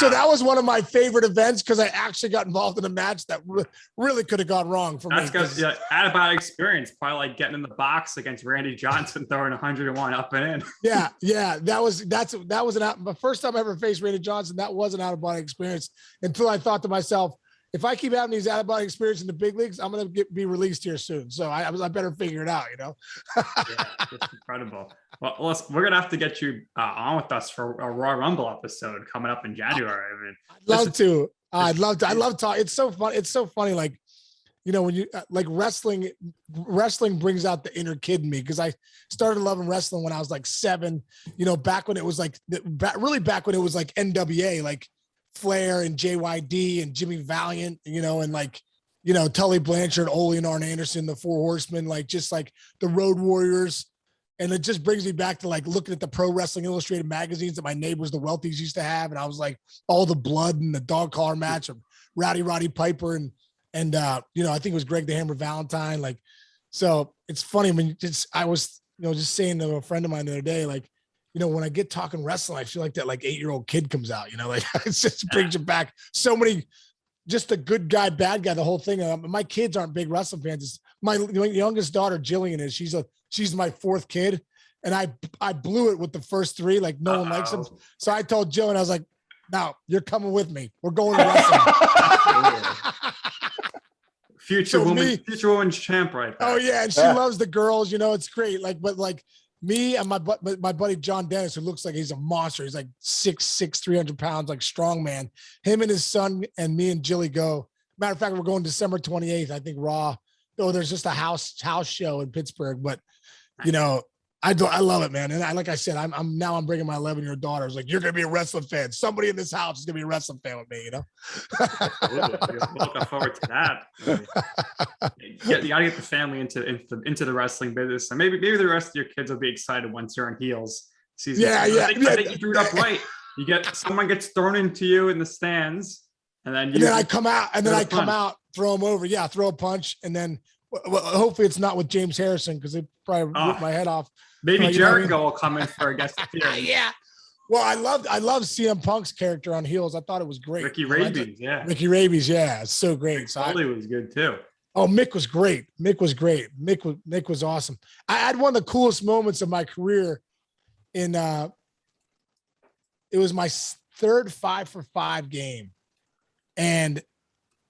that was one of my favorite events because I actually got involved in a match that really could have gone wrong for me. That's good. Out-of-body experience. Probably like getting in the box against Randy Johnson, throwing 101 up and in. Yeah. That was the first time I ever faced Randy Johnson. That was an out-of-body experience until I thought to myself, if I keep having these out-of-body experiences in the big leagues, I'm going to be released here soon. So I better figure it out, Yeah, it's incredible. Well, we're going to have to get you on with us for a Royal Rumble episode coming up in January. I mean, I'd love to. I love talking. It's so fun. It's so funny. When you wrestling brings out the inner kid in me because I started loving wrestling when I was 7, back when it was really back when it was NWA, Flair and JYD and Jimmy Valiant, and Tully Blanchard, Ole and Arn Anderson, the Four Horsemen, the Road Warriors. And it just brings me back to looking at the Pro Wrestling Illustrated magazines that my neighbors, the Wealthies, used to have. And I was all the blood and the dog collar match of Roddy Piper. And I think it was Greg the Hammer Valentine. So it's funny when I was, just saying to a friend of mine the other day, when I get talking wrestling, I feel like that 8-year-old kid comes out, it just brings you back so many, just a good guy, bad guy, the whole thing. My kids aren't big wrestling fans. It's my youngest daughter, Jillian, is she's my 4th kid. And I blew it with the first 3, no one likes them. So I told Jill, and I was like, Now you're coming with me. We're going to wrestling. Future woman's champ right there. Oh yeah, and she loves the girls. You know, it's great. Like, but like me and my buddy John Dennis, who looks like he's a monster. He's like 6'6", 300 pounds, like strong man. Him and his son and me and Jilly go. Matter of fact, we're going December 28th. I think Raw. Oh, there's just a house show in Pittsburgh, but you know, I love it, man. And like I said, I'm bringing my 11-year-old daughter. I was like, you're gonna be a wrestling fan. Somebody in this house is gonna be a wrestling fan with me, you know. Looking forward to that. You gotta get the family into the wrestling business, and maybe the rest of your kids will be excited once you're on heels season. I think you drew it up right. You get someone gets thrown into you in the stands, and then I come out, throw them over. Yeah, throw a punch, and then hopefully it's not with James Harrison because it probably ripped my head off. Maybe Jericho will come in for a guest appearance. Yeah. Well, I love CM Punk's character on heels. I thought it was great. Ricky Rabies, it's so great. Foley was good too. Oh, Mick was great. Mick was awesome. I had one of the coolest moments of my career in it was my third 5-for-5 game. And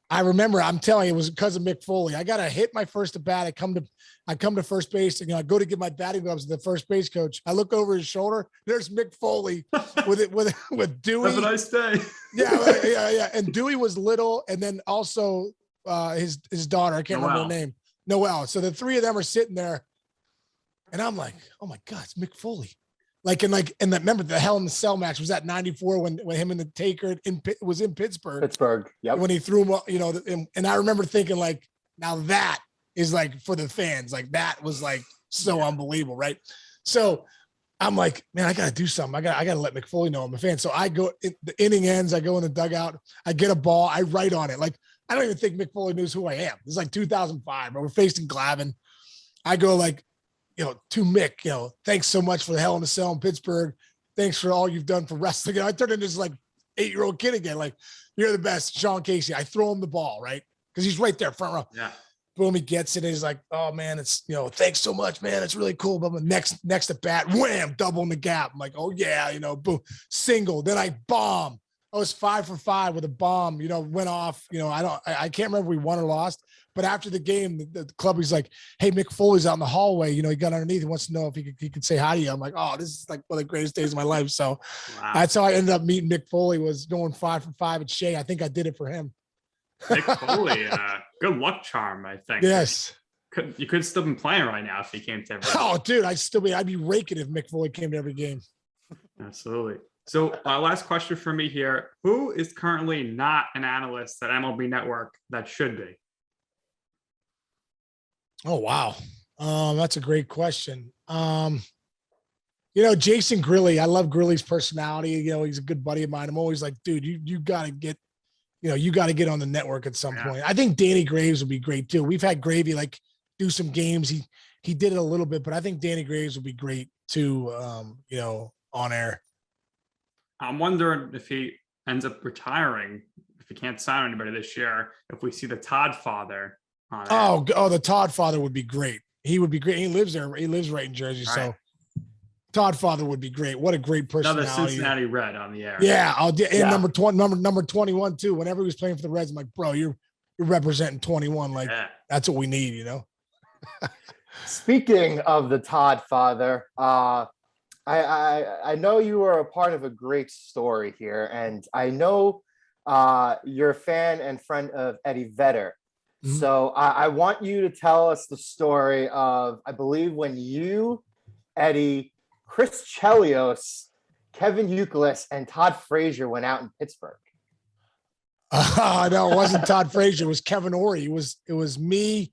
I remember, I'm telling you, it was because of Mick Foley. I got to hit my first at bat. I come to first base, and I go to get my batting gloves to the first base coach. I look over his shoulder. There's Mick Foley with Dewey. Have a nice day. Yeah. And Dewey was little, and then also his daughter. I can't remember her name. Noelle. So the three of them are sitting there, and I'm like, oh my God, it's Mick Foley. Remember the Hell in the Cell match was at 94 when him and the Taker was in Pittsburgh. Yep. When he threw him, you know, and I remember thinking like, now that is like for the fans, like that was like so unbelievable, right? So I'm like, man, I got to do something. I got to let Mick Foley know I'm a fan. So I go, the inning ends, I go in the dugout, I get a ball, I write on it. Like, I don't even think Mick Foley knows who I am. This is like 2005, but we're facing Glavine. I go like, you know, to Mick, you know, thanks so much for the Hell in the Cell in Pittsburgh. Thanks for all you've done for wrestling. You know, I turned into this like 8-year-old kid again. Like, you're the best, Sean Casey. I throw him the ball, right? Because he's right there, front row. Yeah. Boom, he gets it. And he's like, oh man, it's, you know, thanks so much, man. It's really cool. But next at bat, wham, double in the gap. I'm like, oh yeah, you know, boom, single. Then I bomb. I was 5-for-5 with a bomb, you know, went off. You know, I can't remember if we won or lost. But after the game, the club was like, hey, Mick Foley's out in the hallway. You know, he got underneath. He wants to know if he could say hi to you. I'm like, oh, this is like one of the greatest days of my life. So That's how I ended up meeting Mick Foley, was going 5-for-5 at Shea. I think I did it for him. Mick Foley, good luck charm, I think. Yes. You could still be playing right now if he came to every game. Oh, dude, I'd be raking if Mick Foley came to every game. Absolutely. So last question for me here. Who is currently not an analyst at MLB Network that should be? Oh, wow. That's a great question. You know, Jason Grilly, I love Grilly's personality. You know, he's a good buddy of mine. I'm always like, dude, you got to get, you know, you got to get on the network at some point. I think Danny Graves would be great too. We've had Gravy like do some games. He did it a little bit, but I think Danny Graves would be great too, you know, on air. I'm wondering if he ends up retiring, if he can't sign anybody this year, if we see the Todd father on air. Oh, the Todd father would be great. He would be great. He lives there. He lives right in Jersey. Right. So Todd father would be great. What a great personality. Another Cincinnati Red on the air. Yeah. Number 21 too. Whenever he was playing for the Reds, I'm like, bro, you're representing 21. Like that's what we need, you know? Speaking of the Todd father, I know you were a part of a great story here, and I know you're a fan and friend of Eddie Vedder. Mm-hmm. So I want you to tell us the story of, I believe, when you, Eddie, Chris Chelios, Kevin Youkilis, and Todd Frazier went out in Pittsburgh. No, it wasn't Todd Frazier. It was Kevin Ory. It was me,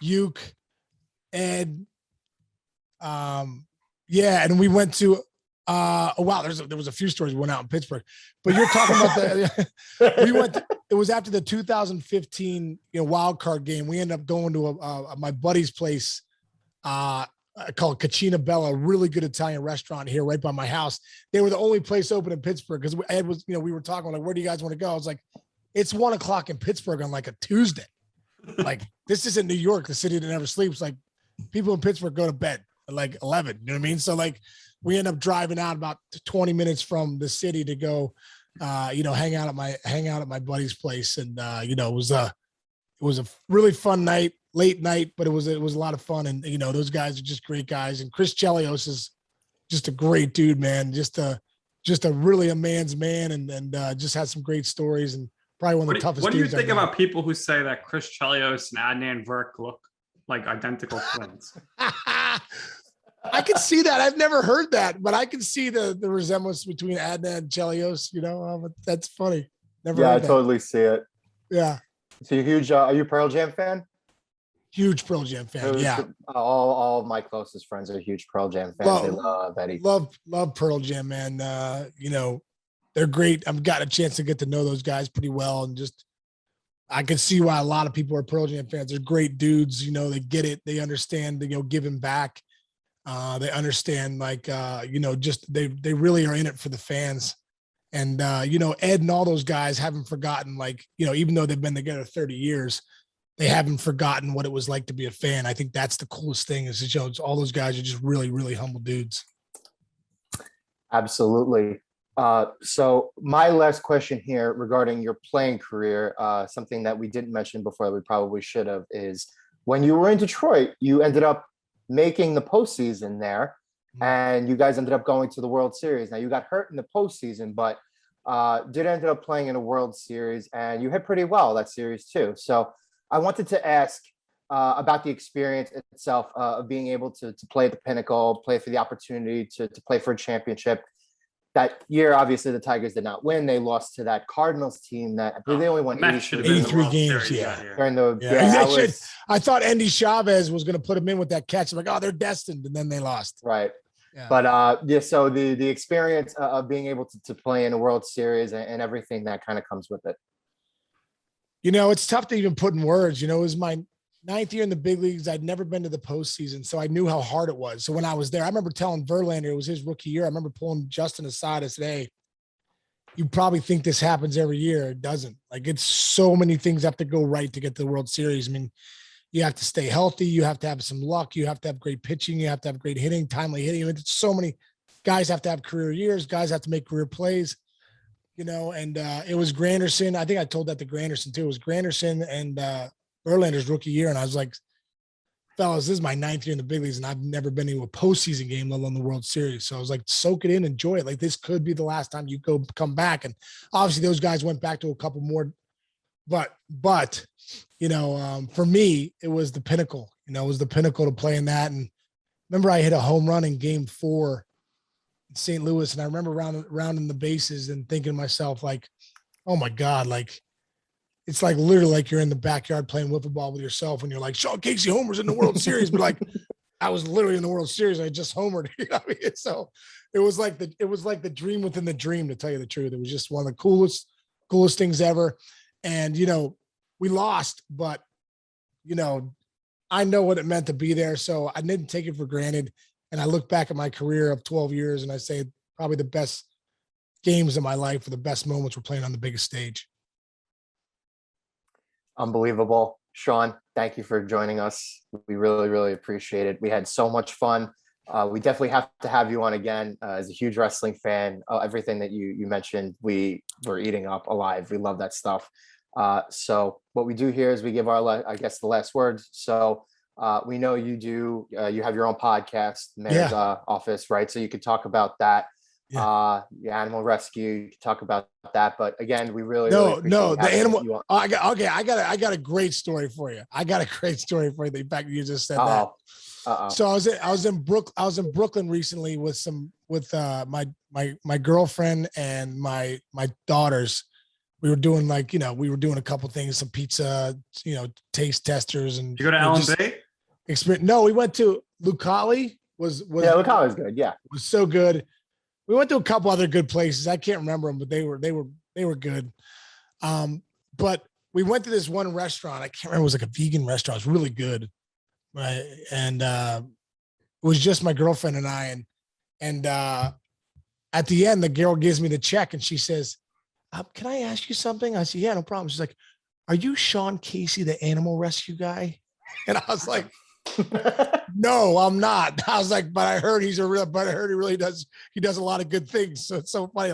Uke, Ed. Yeah, and we went to there was a few stories we went out in Pittsburgh, but you're talking about it was after the 2015 wild card game. We ended up going to my buddy's place called Cucina Bella, a really good Italian restaurant here right by my house. They were the only place open in Pittsburgh because Ed was, we were talking like, where do you guys want to go? I was like, it's 1:00 in Pittsburgh on like a Tuesday. Like, this isn't New York, the city that never sleeps. Like, people in Pittsburgh go to bed at like 11, you know what I mean? So like we end up driving out about 20 minutes from the city to go hang out at my buddy's place. And, it was a really fun night, late night, but it was a lot of fun. And, those guys are just great guys. And Chris Chelios is just a great dude, man. Just a really a man's man, and just had some great stories, and probably one of the toughest. What do you think about people who say that Chris Chelios and Adnan Virk look like identical twins? I can see that. I've never heard that, but I can see the resemblance between Adnan and Chelios. That's funny. Never. Yeah, heard I totally see it. Yeah. So you're huge. Are you a Pearl Jam fan? Huge Pearl Jam fan. Yeah. All of my closest friends are huge Pearl Jam fans. They love Eddie. Love Pearl Jam, man. They're great. I've got a chance to get to know those guys pretty well, and just I can see why a lot of people are Pearl Jam fans. They're great dudes. They get it. They understand. Giving back. They understand, just they really are in it for the fans. And Ed and all those guys haven't forgotten. Even though they've been together 30 years. They haven't forgotten what it was like to be a fan. I think that's the coolest thing is all those guys are just really, really humble dudes. Absolutely. So my last question here regarding your playing career, something that we didn't mention before that we probably should have, is when you were in Detroit, you ended up making the postseason there, and you guys ended up going to the World Series. Now you got hurt in the postseason, but did end up playing in a World Series, and you hit pretty well that series too. So I wanted to ask about the experience itself of being able to play at the pinnacle, play for the opportunity to play for a championship. That year, obviously, the Tigers did not win. They lost to that Cardinals team that I believe they only won 83 games. During the I thought Andy Chavez was going to put him in with that catch. I'm like, they're destined, and then they lost. Right. Yeah. But so the experience of being able to play in a World Series and everything that kind of comes with it. It's tough to even put in words. It was my 9th year in the big leagues. I'd never been to the postseason, so I knew how hard it was. So when I was there, I remember telling Verlander, it was his rookie year. I remember pulling Justin aside and said, "Hey, you probably think this happens every year. It doesn't. It's so many things have to go right to get to the World Series. I mean, you have to stay healthy. You have to have some luck. You have to have great pitching. You have to have great hitting, timely hitting. It's so many guys have to have career years. Guys have to make career plays." And it was Granderson. I think I told that to Granderson too. It was Granderson and Verlander's rookie year. And I was like, fellas, this is my 9th year in the big leagues, and I've never been to a postseason game, let alone the World Series. So I was like, soak it in, enjoy it. This could be the last time you come back. And obviously those guys went back to a couple more, but for me, it was the pinnacle. It was the pinnacle to play in that. And remember, I hit a home run in Game 4 in St. Louis, and I remember rounding the bases and thinking to myself, oh my God, it's literally like you're in the backyard playing wiffle ball with yourself, and you're like, Sean Casey homers in the World Series, but I was literally in the World Series. I just homered. So it was like the dream within the dream, to tell you the truth. It was just one of the coolest things ever. And we lost, but I know what it meant to be there, so I didn't take it for granted. And I look back at my career of 12 years, and I say probably the best games of my life, or the best moments, were playing on the biggest stage. Unbelievable. Sean, thank you for joining us. We really, really appreciate it. We had so much fun. We definitely have to have you on again. As a huge wrestling fan, everything that you mentioned, we were eating up alive. We love that stuff. So what we do here is we give the last words. So we know you have your own podcast, Mayor's Office, right? So you could talk about that. The animal rescue, you can talk about that. But again, we really the animal. I got a great story for you. The fact you just said that. So I was in Brooklyn recently with my girlfriend and my daughters. We were doing a couple things, some pizza, taste testers, and you go to Allen Bay? No, we went to Lucali. Lucali's good. Yeah, it was so good. We went to a couple other good places. I can't remember them, but they were good. But we went to this one restaurant. I can't remember. It was like a vegan restaurant. It was really good. Right. And it was just my girlfriend and I. And at the end, the girl gives me the check, and she says, "Can I ask you something?" I said, "Yeah, no problem." She's like, "Are you Sean Casey, the animal rescue guy?" And I was like, "No, I'm not." I was like, but I heard he really does. He does a lot of good things. So it's so funny.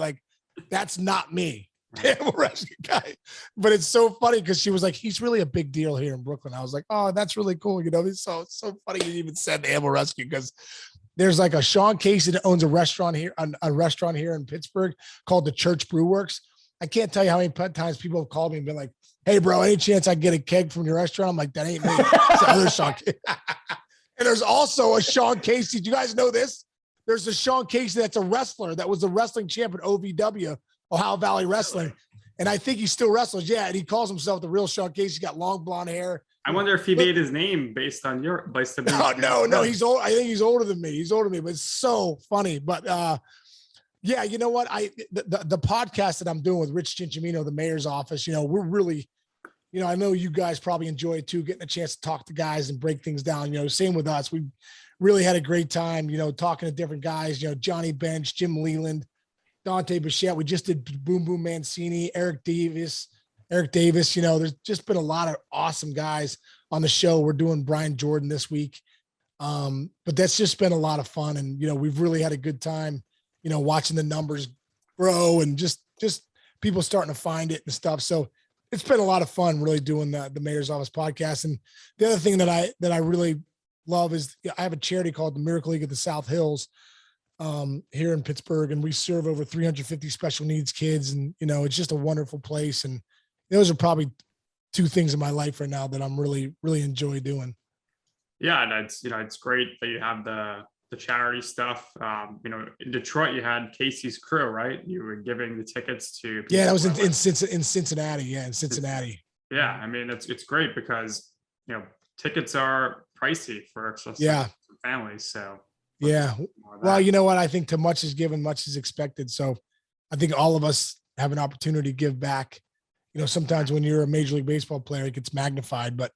That's not me. Animal rescue guy. But it's so funny because she was like, he's really a big deal here in Brooklyn. I was like, oh, that's really cool. You know, it's so funny you even said the animal rescue because there's like a Sean Casey that owns a restaurant here in Pittsburgh called the Church Brew Works. I can't tell you how many times people have called me and been like, hey, bro, any chance I get a keg from your restaurant? I'm like, that ain't me. It's the other Sean Casey. And there's also a Sean Casey. Do you guys know this? There's a Sean Casey that's a wrestler that was the wrestling champ at OVW, Ohio Valley Wrestling. And I think he still wrestles. Yeah. And he calls himself the real Sean Casey. He's got long blonde hair. I wonder if he made his name based on No, he's old. I think he's older than me. But it's so funny. But yeah, you know what? The podcast that I'm doing with Rich Cincinnati, the mayor's office, you know, we're really, you know, I know you guys probably enjoy it too, getting a chance to talk to guys and break things down. You know, same with us. We really had a great time, you know, talking to different guys, you know, Johnny Bench, Jim Leland, Dante Bichette. We just did Boom Boom Mancini, Eric Davis, you know, there's just been a lot of awesome guys on the show. We're doing Brian Jordan this week. But that's just been a lot of fun. And, you know, we've really had a good time, you know, watching the numbers grow and just people starting to find it and stuff. So it's been a lot of fun really doing the Mayor's Office podcast. And the other thing that I really love is I have a charity called the Miracle League of the South Hills here in Pittsburgh. And we serve over 350 special needs kids. And, you know, it's just a wonderful place. And those are probably two things in my life right now that I'm really, really enjoy doing. Yeah. And it's, you know, it's great that you have the charity stuff. You know, in Detroit, you had Casey's Crew, right? You were giving the tickets to. Yeah, that was in Cincinnati. Yeah, in Cincinnati. Yeah. I mean, it's great because, you know, tickets are pricey for families. So. Yeah. Well, you know what? I think to much is given, much is expected. So I think all of us have an opportunity to give back. You know, sometimes when you're a Major League Baseball player, it gets magnified, but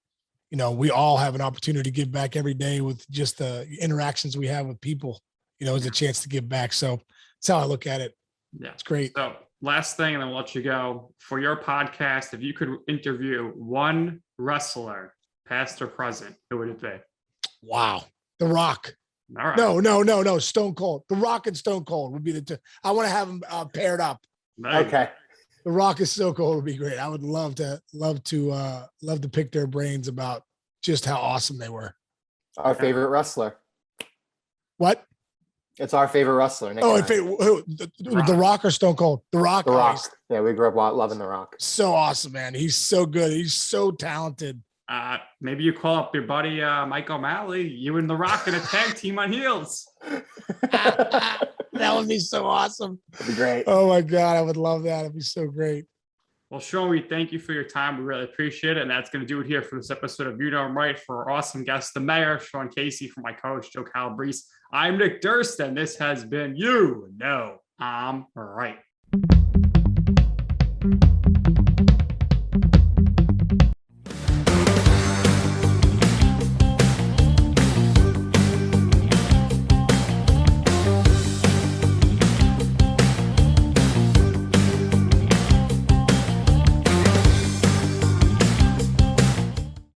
you know, we all have an opportunity to give back every day with just the interactions we have with people, you know, as a chance to give back. So that's how I look at it. Yeah. It's great. So last thing, and then we'll let you go. For your podcast, if you could interview one wrestler, past or present, who would it be? Wow. The Rock. All right. No. Stone Cold. The Rock and Stone Cold would be the two. I want to have them paired up. Nice. Okay. The Rock is so cool. It would be great. I would love to pick their brains about just how awesome they were. Our favorite wrestler. What? It's our favorite wrestler. Nick The Rock or Stone Cold? The Rock. The Rock. Yeah, we grew up loving The Rock. So awesome, man. He's so good. He's so talented. Maybe you call up your buddy Mike O'Malley. You and The Rock in a tag team on heels. That would be so awesome. That'd be great. Oh my God, I would love that. It'd be so great. Well, Sean, we thank you for your time. We really appreciate it. And that's going to do it here for this episode of You Know I'm Right. For our awesome guest, the mayor, Sean Casey, for my coach, Joe Calabrese. I'm Nick Durst, and this has been You Know I'm Right.